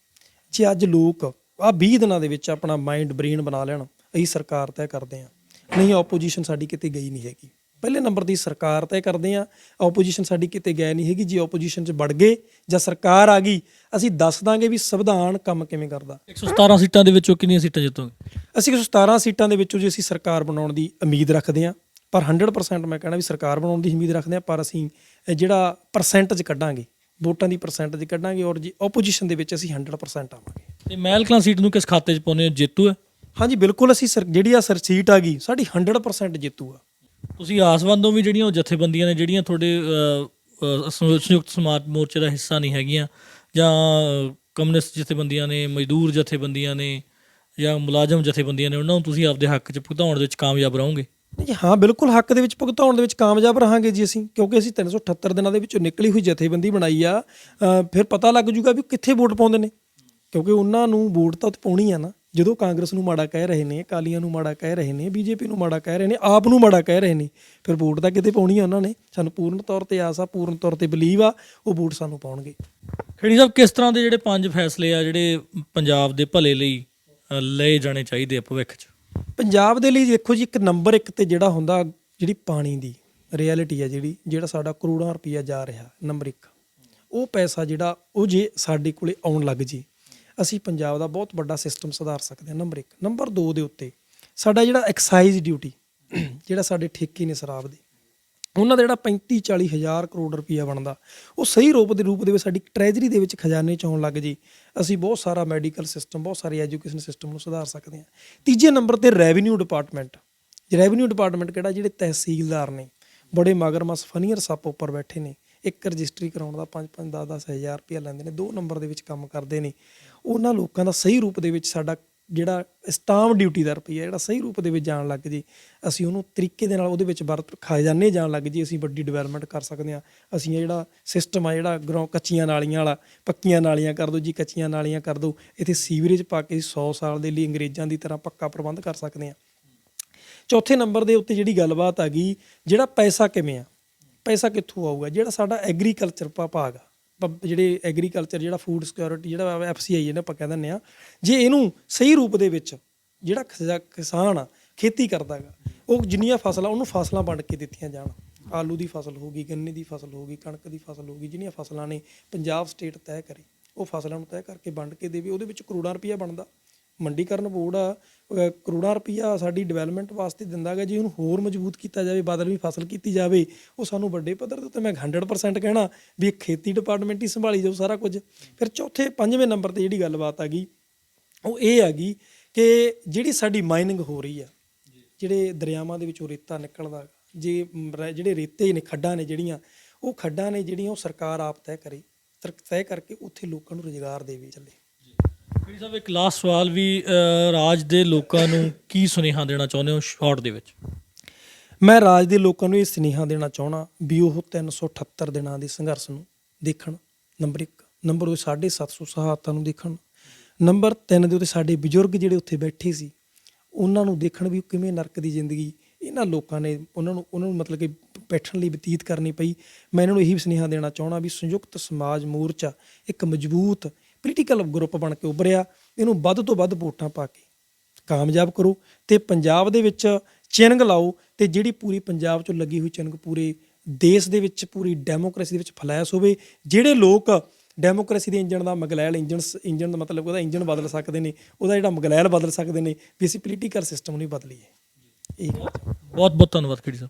ਜੇ ਅੱਜ ਲੋਕ ਆਹ 20 ਦਿਨਾਂ ਦੇ ਵਿੱਚ ਆਪਣਾ ਮਾਈਂਡ ਬ੍ਰੇਨ ਬਣਾ ਲੈਣ, ਅਸੀਂ ਸਰਕਾਰ ਤੈਅ ਕਰਦੇ ਹਾਂ। ਨਹੀਂ, ਆਪੋਜੀਸ਼ਨ ਸਾਡੀ ਕਿਤੇ ਗਈ ਨਹੀਂ ਹੈਗੀ। ਪਹਿਲੇ ਨੰਬਰ ਦੀ ਸਰਕਾਰ ਤੈਅ ਕਰਦੇ ਹਾਂ, ਆਪੋਜੀਸ਼ਨ ਸਾਡੀ ਕਿਤੇ ਗਈ ਨਹੀਂ ਹੈਗੀ। ਜੇ ਆਪੋਜੀਸ਼ਨ 'ਚ ਵੜ ਗਏ ਜਾਂ ਸਰਕਾਰ ਆ ਗਈ, ਅਸੀਂ ਦੱਸ ਦਾਂਗੇ ਵੀ ਸੰਵਿਧਾਨ ਕੰਮ ਕਿਵੇਂ ਕਰਦਾ। 117 ਸੀਟਾਂ ਦੇ ਵਿੱਚੋਂ ਕਿੰਨੀਆਂ ਸੀਟਾਂ ਜਿੱਤੋਗੇ? ਅਸੀਂ 117 ਸੀਟਾਂ ਦੇ ਵਿੱਚੋਂ ਜੇ ਅਸੀਂ ਸਰਕਾਰ ਬਣਾਉਣ ਦੀ ਉਮੀਦ ਰੱਖਦੇ ਹਾਂ, ਪਰ 100% ਮੈਂ ਕਹਿਣਾ ਵੀ ਸਰਕਾਰ ਬਣਾਉਣ ਦੀ ਉਮੀਦ ਰੱਖਦੇ ਹਾਂ, ਪਰ ਅਸੀਂ ਜਿਹੜਾ ਪਰਸੈਂਟੇਜ ਕੱਢਾਂਗੇ, ਵੋਟਾਂ ਦੀ ਪਰਸੈਂਟੇਜ ਕੱਢਾਂਗੇ ਔਰ ਜੇ ਆਪੋਜੀਸ਼ਨ ਦੇ ਵਿੱਚ ਅਸੀਂ 100% ਆਵਾਂਗੇ। ਤੇ ਮਹਿਲ ਕਲਾਂ ਸੀਟ ਨੂੰ ਕਿਸ ਖਾਤੇ 'ਚ ਪਾਉਂਦੇ ਹੋ, ਜੇਤੂ ਹੈ? ਹਾਂਜੀ ਬਿਲਕੁਲ, ਅਸੀਂ ਜਿਹੜੀ ਆ ਸੀਟ ਆ ਗਈ ਸਾਡੀ 100% ਜੇਤੂ ਆ। ਤੁਸੀਂ ਆਸਵੰਦ ਹੋ ਵੀ ਜਿਹੜੀਆਂ ਉਹ ਜਥੇਬੰਦੀਆਂ ਨੇ ਜਿਹੜੀਆਂ ਤੁਹਾਡੇ ਸੰਯੁਕਤ ਸਮਾਜ ਮੋਰਚੇ ਦਾ ਹਿੱਸਾ ਨਹੀਂ ਹੈਗੀਆਂ, ਜਾਂ ਕਮਿਊਨਿਸਟ ਜਥੇਬੰਦੀਆਂ ਨੇ, ਮਜ਼ਦੂਰ ਜਥੇਬੰਦੀਆਂ ਨੇ, ਜਾਂ ਮੁਲਾਜ਼ਮ ਜਥੇਬੰਦੀਆਂ ਨੇ, ਉਹਨਾਂ ਨੂੰ ਤੁਸੀਂ ਆਪਦੇ ਹੱਕ 'ਚ ਭੁਗਤਾਉਣ ਦੇ ਵਿੱਚ ਕਾਮਯਾਬ ਰਹੋਗੇ? ਜੀ ਹਾਂ, ਬਿਲਕੁਲ ਹੱਕ ਦੇ ਵਿੱਚ ਭੁਗਤਾਉਣ ਦੇ ਵਿੱਚ ਕਾਮਯਾਬ ਰਹਾਂਗੇ ਜੀ ਅਸੀਂ, ਕਿਉਂਕਿ ਅਸੀਂ 378 ਦਿਨਾਂ ਦੇ ਵਿੱਚੋਂ ਨਿਕਲੀ ਹੋਈ ਜਥੇਬੰਦੀ ਬਣਾਈ ਆ। ਫਿਰ ਪਤਾ ਲੱਗ ਜੂਗਾ ਵੀ ਕਿੱਥੇ ਵੋਟ ਪਾਉਂਦੇ ਨੇ, ਕਿਉਂਕਿ ਉਹਨਾਂ ਨੂੰ ਵੋਟ ਤਾਂ ਪਾਉਣੀ ਆ ਨਾ। ਜਦੋਂ ਕਾਂਗਰਸ ਨੂੰ ਮਾੜਾ ਕਹਿ ਰਹੇ ਨੇ, ਅਕਾਲੀਆਂ ਨੂੰ ਮਾੜਾ ਕਹਿ ਰਹੇ ਨੇ, BJP ਨੂੰ ਮਾੜਾ ਕਹਿ ਰਹੇ ਨੇ, ਆਪ ਨੂੰ ਮਾੜਾ ਕਹਿ ਰਹੇ ਨੇ, ਫਿਰ ਵੋਟ ਤਾਂ ਕਿਤੇ ਪਾਉਣੀ ਆ ਉਹਨਾਂ ਨੇ। ਸਾਨੂੰ ਪੂਰਨ ਤੌਰ ਤੇ ਆਸ ਆ, ਪੂਰਨ ਤੌਰ ਤੇ ਬਲੀਵ ਆ, ਉਹ ਵੋਟ ਸਾਨੂੰ ਪਾਉਣਗੇ। ਖੇੜੀ ਸਾਹਿਬ, ਕਿਸ ਤਰ੍ਹਾਂ ਦੇ ਜਿਹੜੇ 5 ਫੈਸਲੇ ਆ ਜਿਹੜੇ ਪੰਜਾਬ ਦੇ ਭਲੇ ਲਈ ਲਏ ਜਾਣੇ ਚਾਹੀਦੇ ਆ ਭਵਿੱਖ 'ਚ? ਪੰਜਾਬ ਦੇ ਲਈ ਦੇਖੋ ਜੀ, ਇੱਕ ਨੰਬਰ 1 ਤੇ ਜਿਹੜਾ ਹੁੰਦਾ, ਜਿਹੜੀ ਪਾਣੀ ਦੀ ਰਿਐਲਿਟੀ ਆ, ਜਿਹੜਾ ਸਾਡਾ ਕਰੋੜਾਂ ਰੁਪਈਆ ਜਾ ਰਿਹਾ, ਨੰਬਰ 1 ਉਹ ਪੈਸਾ ਜਿਹੜਾ ਉਹ ਜੇ ਸਾਡੇ ਕੋਲੇ ਆਉਣ ਲੱਗ ਜੇ, ਅਸੀਂ ਪੰਜਾਬ ਦਾ ਬਹੁਤ ਵੱਡਾ ਸਿਸਟਮ ਸੁਧਾਰ ਸਕਦੇ ਹਾਂ। ਨੰਬਰ 1। ਨੰਬਰ 2 ਦੇ ਉੱਤੇ ਸਾਡਾ ਜਿਹੜਾ ਐਕਸਾਈਜ਼ ਡਿਊਟੀ, ਜਿਹੜਾ ਸਾਡੇ ਠੇਕੇ ਨੇ ਸ਼ਰਾਬ ਦੇ, ਉਹਨਾਂ ਦਾ ਜਿਹੜਾ 35-40 ਹਜ਼ਾਰ ਕਰੋੜ ਰੁਪਈਆ ਬਣਦਾ, ਉਹ ਸਹੀ ਰੂਪ ਦੇ ਵਿੱਚ ਸਾਡੀ ਟਰੈਜਰੀ ਦੇ ਵਿੱਚ ਖਜ਼ਾਨੇ 'ਚ ਆਉਣ ਲੱਗ ਜੇ, ਅਸੀਂ ਬਹੁਤ ਸਾਰਾ ਮੈਡੀਕਲ ਸਿਸਟਮ, ਬਹੁਤ ਸਾਰੇ ਐਜੂਕੇਸ਼ਨ ਸਿਸਟਮ ਨੂੰ ਸੁਧਾਰ ਸਕਦੇ ਹਾਂ। ਤੀਜੇ ਨੰਬਰ 'ਤੇ ਰੈਵਨਿਊ ਡਿਪਾਰਟਮੈਂਟ। ਰੈਵਨਿਊ ਡਿਪਾਰਟਮੈਂਟ ਕਿਹੜਾ, ਜਿਹੜੇ ਤਹਿਸੀਲਦਾਰ ਨੇ ਬੜੇ ਮਗਰਮੱਛ ਫਨੀਅਰ ਸੱਪ ਉੱਪਰ ਬੈਠੇ ਨੇ, ਇੱਕ ਰਜਿਸਟਰੀ ਕਰਾਉਣ ਦਾ 5-5 10-10 ਹਜ਼ਾਰ ਰੁਪਈਆ ਲੈਂਦੇ ਨੇ, 2 ਨੰਬਰ ਦੇ ਵਿੱਚ ਕੰਮ ਕਰਦੇ ਨੇ। ਉਹਨਾਂ ਲੋਕਾਂ ਦਾ ਸਹੀ ਰੂਪ ਦੇ ਵਿੱਚ ਸਾਡਾ ਜਿਹੜਾ ਸਟਾਂਪ ਡਿਊਟੀ ਦਾ ਰੁਪਈਆ ਜਿਹੜਾ ਸਹੀ ਰੂਪ ਦੇ ਵਿੱਚ ਜਾਣ ਲੱਗ ਜੇ, ਅਸੀਂ ਉਹਨੂੰ ਤਰੀਕੇ ਦੇ ਨਾਲ ਉਹਦੇ ਵਿੱਚ ਖਜ਼ਾਨੇ ਜਾਣ ਲੱਗ ਜੇ, ਅਸੀਂ ਵੱਡੀ ਡਿਵੈਲਪਮੈਂਟ ਕਰ ਸਕਦੇ ਹਾਂ। ਅਸੀਂ ਇਹ ਜਿਹੜਾ ਸਿਸਟਮ ਆ, ਜਿਹੜਾ ਕੱਚੀਆਂ ਨਾਲੀਆਂ ਵਾਲਾ, ਪੱਕੀਆਂ ਨਾਲੀਆਂ ਕਰ ਦਿਓ ਜੀ, ਕੱਚੀਆਂ ਨਾਲੀਆਂ ਕਰ ਦਿਓ, ਇੱਥੇ ਸੀਵਰੇਜ ਪਾ ਕੇ 100 ਸਾਲ ਦੇ ਲਈ ਅੰਗਰੇਜ਼ਾਂ ਦੀ ਤਰ੍ਹਾਂ ਪੱਕਾ ਪ੍ਰਬੰਧ ਕਰ ਸਕਦੇ ਹਾਂ। ਚੌਥੇ ਨੰਬਰ ਦੇ ਉੱਤੇ ਜਿਹੜੀ ਗੱਲਬਾਤ ਆ ਗਈ, ਜਿਹੜਾ ਪੈਸਾ ਕਿਵੇਂ ਆ, ਪੈਸਾ ਕਿੱਥੋਂ ਆਊਗਾ। ਜਿਹੜਾ ਸਾਡਾ ਐਗਰੀਕਲਚਰ ਭਾਗ ਆ, ਜਿਹੜੇ ਐਗਰੀਕਲਚਰ, ਜਿਹੜਾ ਫੂਡ ਸਿਕਿਉਰਿਟੀ, ਜਿਹੜਾ FCI ਜਿਹਨੇ ਆਪਾਂ ਕਹਿ ਦਿੰਦੇ ਆ, ਜੇ ਇਹਨੂੰ ਸਹੀ ਰੂਪ ਦੇ ਵਿੱਚ ਜਿਹੜਾ ਕਿਸਾਨ ਆ ਖੇਤੀ ਕਰਦਾ ਗਾ, ਉਹ ਜਿੰਨੀਆਂ ਫਸਲਾਂ ਉਹਨੂੰ ਫਸਲਾਂ ਵੰਡ ਕੇ ਦਿੱਤੀਆਂ ਜਾਣ। ਆਲੂ ਦੀ ਫਸਲ ਹੋ ਗਈ, ਗੰਨੇ ਦੀ ਫਸਲ ਹੋ ਗਈ, ਕਣਕ ਦੀ ਫਸਲ ਹੋ ਗਈ, ਜਿਹੜੀਆਂ ਫਸਲਾਂ ਨੇ ਪੰਜਾਬ ਸਟੇਟ ਤੈਅ ਕਰੇ, ਉਹ ਫਸਲਾਂ ਨੂੰ ਤੈਅ ਕਰਕੇ ਵੰਡ ਕੇ ਦੇਵੇ। ਉਹਦੇ ਵਿੱਚ ਕਰੋੜਾਂ ਰੁਪਈਆ ਬਣਦਾ। ਮੰਡੀਕਰਨ ਬੋਰਡ ਆ ਕਰੋੜਾਂ ਰੁਪਈਆ ਸਾਡੀ ਡਿਵੈਲਪਮੈਂਟ ਵਾਸਤੇ ਦਿੰਦਾ ਗਾ। ਜੇ ਉਹਨੂੰ ਹੋਰ ਮਜ਼ਬੂਤ ਕੀਤਾ ਜਾਵੇ, ਬਦਲਵੀਂ ਫਸਲ ਕੀਤੀ ਜਾਵੇ, ਉਹ ਸਾਨੂੰ ਵੱਡੇ ਪੱਧਰ ਦੇ ਉੱਤੇ ਮੈਂ 100% ਕਹਿਣਾ ਵੀ ਖੇਤੀ ਡਿਪਾਰਟਮੈਂਟ ਹੀ ਸੰਭਾਲੀ ਜਾਊ ਸਾਰਾ ਕੁਝ। ਫਿਰ ਪੰਜਵੇਂ ਨੰਬਰ ਤੇ ਜਿਹੜੀ ਗੱਲਬਾਤ ਆ ਗਈ ਉਹ ਇਹ ਆ ਗਈ ਕਿ ਜਿਹੜੀ ਸਾਡੀ ਮਾਈਨਿੰਗ ਹੋ ਰਹੀ ਆ, ਜਿਹੜੇ ਦਰਿਆਵਾਂ ਦੇ ਵਿੱਚੋਂ ਰੇਤਾ ਨਿਕਲਦਾ, ਜੇ ਜਿਹੜੇ ਰੇਤੇ ਨੇ, ਖੱਡਾਂ ਨੇ ਜਿਹੜੀਆਂ, ਉਹ ਖੱਡਾਂ ਨੇ ਜਿਹੜੀਆਂ ਉਹ ਸਰਕਾਰ ਆਪ ਤੈਅ ਕਰੇ, ਤੈਅ ਕਰਕੇ ਉੱਥੇ ਲੋਕਾਂ ਨੂੰ ਰੁਜ਼ਗਾਰ ਦੇਵੇ ਚੱਲੇ। ਖੇੜੀ ਸਾਹਿਬ, ਇੱਕ ਲਾਸਟ ਸਵਾਲ ਵੀ, ਰਾਜ ਦੇ ਲੋਕਾਂ ਨੂੰ ਕੀ ਸੁਨੇਹਾ ਦੇਣਾ ਚਾਹੁੰਦੇ ਹੋ ਸ਼ਾਰਟ ਦੇ ਵਿੱਚ? ਮੈਂ ਰਾਜ ਦੇ ਲੋਕਾਂ ਨੂੰ ਇਹ ਸੁਨੇਹਾ ਦੇਣਾ ਚਾਹੁੰਦਾ ਵੀ ਉਹ 378 ਦਿਨਾਂ ਦੇ ਸੰਘਰਸ਼ ਨੂੰ ਦੇਖਣ, ਨੰਬਰ 1। ਨੰਬਰ 2 750 ਸ਼ਹਾਦਤਾਂ ਨੂੰ ਦੇਖਣ। ਨੰਬਰ 3 ਦੇ ਉੱਤੇ ਸਾਡੇ ਬਜ਼ੁਰਗ ਜਿਹੜੇ ਉੱਥੇ ਬੈਠੇ ਸੀ ਉਹਨਾਂ ਨੂੰ ਦੇਖਣ ਵੀ ਕਿਵੇਂ ਨਰਕ ਦੀ ਜ਼ਿੰਦਗੀ ਇਹਨਾਂ ਲੋਕਾਂ ਨੇ ਉਹਨਾਂ ਨੂੰ ਮਤਲਬ ਕਿ ਬੈਠਣ ਲਈ ਬਤੀਤ ਕਰਨੀ ਪਈ। ਮੈਂ ਇਹਨਾਂ ਨੂੰ ਇਹੀ ਸੁਨੇਹਾ ਦੇਣਾ ਚਾਹੁੰਦਾ ਵੀ ਸੰਯੁਕਤ ਸਮਾਜ ਮੋਰਚਾ ਇੱਕ ਮਜ਼ਬੂਤ ਪੋਲੀਟੀਕਲ ਗਰੁੱਪ ਬਣ ਕੇ ਉੱਭਰਿਆ, ਇਹਨੂੰ ਵੱਧ ਤੋਂ ਵੱਧ ਵੋਟਾਂ ਪਾ ਕੇ ਕਾਮਯਾਬ ਕਰੋ ਤੇ ਪੰਜਾਬ ਦੇ ਵਿੱਚ ਚਿੰਨ੍ਹ ਲਾਓ, ਤੇ ਜਿਹੜੀ ਪੂਰੀ ਪੰਜਾਬ 'ਚੋਂ ਲੱਗੀ ਹੋਈ ਚਿੰਨ੍ਹ ਪੂਰੇ ਦੇਸ਼ ਦੇ ਵਿੱਚ, ਪੂਰੀ ਡੈਮੋਕ੍ਰੇਸੀ ਦੇ ਵਿੱਚ ਫਲੈਸ਼ ਹੋਵੇ। ਜਿਹੜੇ ਲੋਕ ਡੈਮੋਕ੍ਰੇਸੀ ਦੇ ਇੰਜਣ ਦਾ ਮਗਲੈਲ ਇੰਜਣ ਦਾ ਮਤਲਬ ਉਹਦਾ ਇੰਜਣ ਬਦਲ ਸਕਦੇ ਨੇ, ਉਹਦਾ ਜਿਹੜਾ ਮਗਲੈਲ ਬਦਲ ਸਕਦੇ ਨੇ, ਵੀ ਅਸੀਂ ਪੋਲੀਟੀਕਲ ਸਿਸਟਮ ਨਹੀਂ ਬਦਲੀਏ। ਇਹ ਬਹੁਤ ਬਹੁਤ ਧੰਨਵਾਦ ਖੇੜੀ ਸਾਹਿਬ।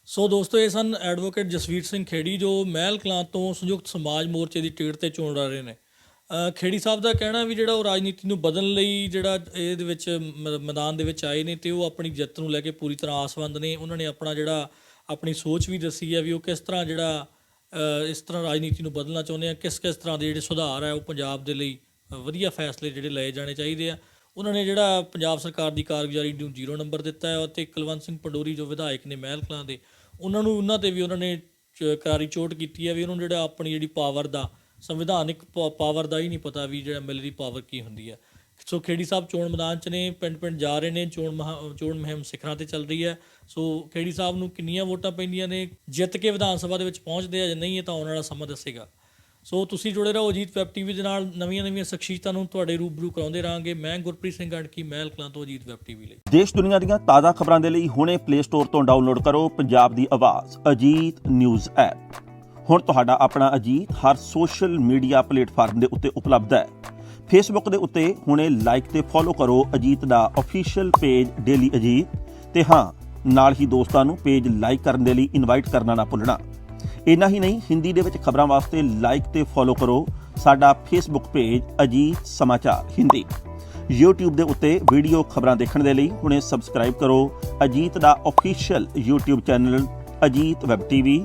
ਸੋ ਦੋਸਤੋ, ਇਹ ਸਨ ਐਡਵੋਕੇਟ ਜਸਵੀਰ ਸਿੰਘ ਖੇੜੀ, ਜੋ ਮਹਿਲ ਕਲਾਂ ਤੋਂ ਸੰਯੁਕਤ ਸਮਾਜ ਮੋਰਚੇ ਦੀ ਟਿਕਟ ਤੇ ਚੋਣ ਲੜ ਰਹੇ ਨੇ। ਖੇੜੀ ਸਾਹਿਬ ਦਾ ਕਹਿਣਾ ਵੀ ਜਿਹੜਾ ਉਹ ਰਾਜਨੀਤੀ ਨੂੰ ਬਦਲਣ ਲਈ ਜਿਹੜਾ ਇਹਦੇ ਵਿੱਚ ਮੈਦਾਨ ਦੇ ਵਿੱਚ ਆਏ ਨੇ, ਤੇ ਉਹ ਆਪਣੀ ਜਿੱਤ ਨੂੰ ਲੈ ਕੇ ਪੂਰੀ ਤਰ੍ਹਾਂ ਆਸਵੰਦ ਨੇ। ਉਹਨਾਂ ਨੇ ਆਪਣੀ ਸੋਚ ਵੀ ਦੱਸੀ ਹੈ ਵੀ ਉਹ ਕਿਸ ਤਰ੍ਹਾਂ ਇਸ ਤਰ੍ਹਾਂ ਰਾਜਨੀਤੀ ਨੂੰ ਬਦਲਣਾ ਚਾਹੁੰਦੇ ਆ, ਕਿਸ ਤਰ੍ਹਾਂ ਦੇ ਜਿਹੜੇ ਸੁਧਾਰ ਹੈ ਉਹ ਪੰਜਾਬ ਦੇ ਲਈ ਵਧੀਆ ਫੈਸਲੇ ਜਿਹੜੇ ਲਏ ਜਾਣੇ ਚਾਹੀਦੇ ਆ। ਉਹਨਾਂ ਨੇ ਜਿਹੜਾ ਪੰਜਾਬ ਸਰਕਾਰ ਦੀ ਕਾਰਗੁਜ਼ਾਰੀ ਨੂੰ 0 ਨੰਬਰ ਦਿੱਤਾ ਹੈ, ਅਤੇ ਕੁਲਵੰਤ ਸਿੰਘ ਪੰਡੋਰੀ ਜੋ ਵਿਧਾਇਕ ਨੇ ਮਹਿਲ ਕਲਾਂ ਦੇ, ਉਹਨਾਂ ਤੇ ਵੀ ਉਹਨਾਂ ਨੇ ਕਰਾਰੀ ਚੋਟ ਕੀਤੀ ਹੈ ਵੀ ਉਹਨਾਂ ਨੂੰ ਜਿਹੜਾ ਆਪਣੀ ਜਿਹੜੀ ਪਾਵਰ ਦਾ, ਸੰਵਿਧਾਨਿਕ ਪਾਵਰ ਦਾ ਹੀ ਨਹੀਂ ਪਤਾ ਵੀ ਜਿਹੜਾ ਮਿਲਟਰੀ ਪਾਵਰ ਕੀ ਹੁੰਦੀ ਹੈ। ਸੋ ਖੇੜੀ ਸਾਹਿਬ ਚੋਣ ਮੈਦਾਨ 'ਚ ਨੇ, ਪਿੰਡ ਜਾ ਰਹੇ ਨੇ, ਚੋਣ ਮੁਹਿੰਮ ਸਿਖਰਾਂ ਤੇ ਚੱਲ ਰਹੀ ਹੈ। ਸੋ ਖੇੜੀ ਸਾਹਿਬ ਨੂੰ ਕਿੰਨੀਆਂ ਵੋਟਾਂ ਪੈਂਦੀਆਂ ਨੇ, ਜਿੱਤ ਕੇ ਵਿਧਾਨ ਸਭਾ ਦੇ ਵਿੱਚ ਪਹੁੰਚਦੇ ਆ ਜਾਂ ਨਹੀਂ, ਇਹ ਤਾਂ ਆਉਣ ਵਾਲਾ ਸਮਾਂ ਦੱਸੇਗਾ। ਸੋ ਤੁਸੀਂ ਜੁੜੇ ਰਹੋ ਅਜੀਤ ਵੈਬ TV ਦੇ ਨਾਲ। ਨਵੀਆਂ ਸ਼ਖਸੀਅਤਾਂ ਨੂੰ ਤੁਹਾਡੇ ਰੂਬਰੂ ਕਰਾਉਂਦੇ ਰਹਾਂਗੇ। ਮੈਂ ਗੁਰਪ੍ਰੀਤ ਸਿੰਘ ਗੜਕੀ, ਮਹਿਲ ਕਲਾਂ ਤੋਂ, ਅਜੀਤ ਵੈਬ TV ਲਈ। ਦੇਸ਼ ਦੁਨੀਆ ਦੀਆਂ ਤਾਜ਼ਾ ਖਬਰਾਂ ਦੇ ਲਈ ਹੁਣੇ ਪਲੇ ਸਟੋਰ ਤੋਂ ਡਾਊਨਲੋਡ ਕਰੋ ਪੰਜਾਬ ਦੀ ਆਵਾਜ਼ ਅਜੀਤ ਨਿਊਜ਼ ਐਪ। ਹੁਣ ਤੁਹਾਡਾ ਆਪਣਾ ਅਜੀਤ ਹਰ ਸੋਸ਼ਲ ਮੀਡੀਆ ਪਲੇਟਫਾਰਮ ਦੇ ਉੱਤੇ ਉਪਲਬਧ ਹੈ। ਫੇਸਬੁੱਕ ਦੇ ਉੱਤੇ ਹੁਣੇ ਲਾਈਕ ਤੇ ਫੋਲੋ ਕਰੋ ਅਜੀਤ ਦਾ ਅਫੀਸ਼ੀਅਲ ਪੇਜ ਡੇਲੀ ਅਜੀਤ, ਤੇ ਹਾਂ, ਨਾਲ ਹੀ ਦੋਸਤਾਂ ਨੂੰ ਪੇਜ ਲਾਈਕ ਕਰਨ ਦੇ ਲਈ ਇਨਵਾਈਟ ਕਰਨਾ ਨਾ ਭੁੱਲਣਾ। ਇੰਨਾ ਹੀ ਨਹੀਂ, ਹਿੰਦੀ ਦੇ ਵਿੱਚ ਖਬਰਾਂ ਵਾਸਤੇ ਲਾਈਕ ਤੇ ਫੋਲੋ ਕਰੋ ਸਾਡਾ ਫੇਸਬੁੱਕ ਪੇਜ ਅਜੀਤ ਸਮਾਚਾਰ ਹਿੰਦੀ। YouTube ਦੇ ਉੱਤੇ ਵੀਡੀਓ ਖਬਰਾਂ ਦੇਖਣ ਦੇ ਲਈ ਹੁਣੇ ਸਬਸਕ੍ਰਾਈਬ ਕਰੋ ਅਜੀਤ ਦਾ official YouTube channel Ajit web TV।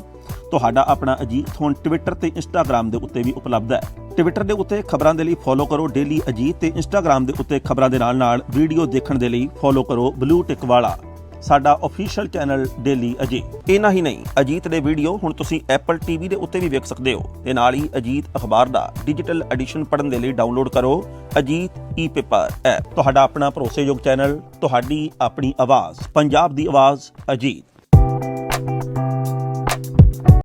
ਤੁਹਾਡਾ ਆਪਣਾ ਅਜੀਤ ਹੁਣ ਟਵਿੱਟਰ ਤੇ ਇੰਸਟਾਗ੍ਰਾਮ ਦੇ ਉੱਤੇ ਵੀ ਉਪਲਬਧ ਹੈ। ਟਵਿੱਟਰ ਦੇ ਉੱਤੇ ਖਬਰਾਂ ਦੇ ਲਈ ਫੋਲੋ ਕਰੋ ਡੇਲੀ ਅਜੀਤ, ਤੇ ਇੰਸਟਾਗ੍ਰਾਮ ਦੇ ਉੱਤੇ ਖਬਰਾਂ ਦੇ ਨਾਲ ਵੀਡੀਓ ਦੇਖਣ ਦੇ ਲਈ ਫੋਲੋ ਕਰੋ ਬਲੂ ਟਿਕ ਵਾਲਾ ਸਾਡਾ ਅਫੀਸ਼ੀਅਲ ਚੈਨਲ ਡੇਲੀ ਅਜੀਤ। ਇੰਨਾ ਹੀ ਨਹੀਂ, ਅਜੀਤ ਦੇ ਵੀਡੀਓ ਹੁਣ ਤੁਸੀਂ Apple TV ਦੇ ਉੱਤੇ ਵੀ ਵੇਖ ਸਕਦੇ ਹੋ, ਤੇ ਨਾਲ ਹੀ ਅਜੀਤ ਅਖਬਾਰ ਦਾ ਡਿਜੀਟਲ ਐਡੀਸ਼ਨ ਪੜ੍ਹਨ ਦੇ ਲਈ ਡਾਊਨਲੋਡ ਕਰੋ ਅਜੀਤ ਈ-ਪੇਪਰ ਐਪ। ਤੁਹਾਡਾ ਆਪਣਾ ਭਰੋਸੇਯੋਗ ਚੈਨਲ, ਤੁਹਾਡੀ ਆਪਣੀ ਆਵਾਜ਼, ਪੰਜਾਬ ਦੀ ਆਵਾਜ਼ ਅਜੀਤ।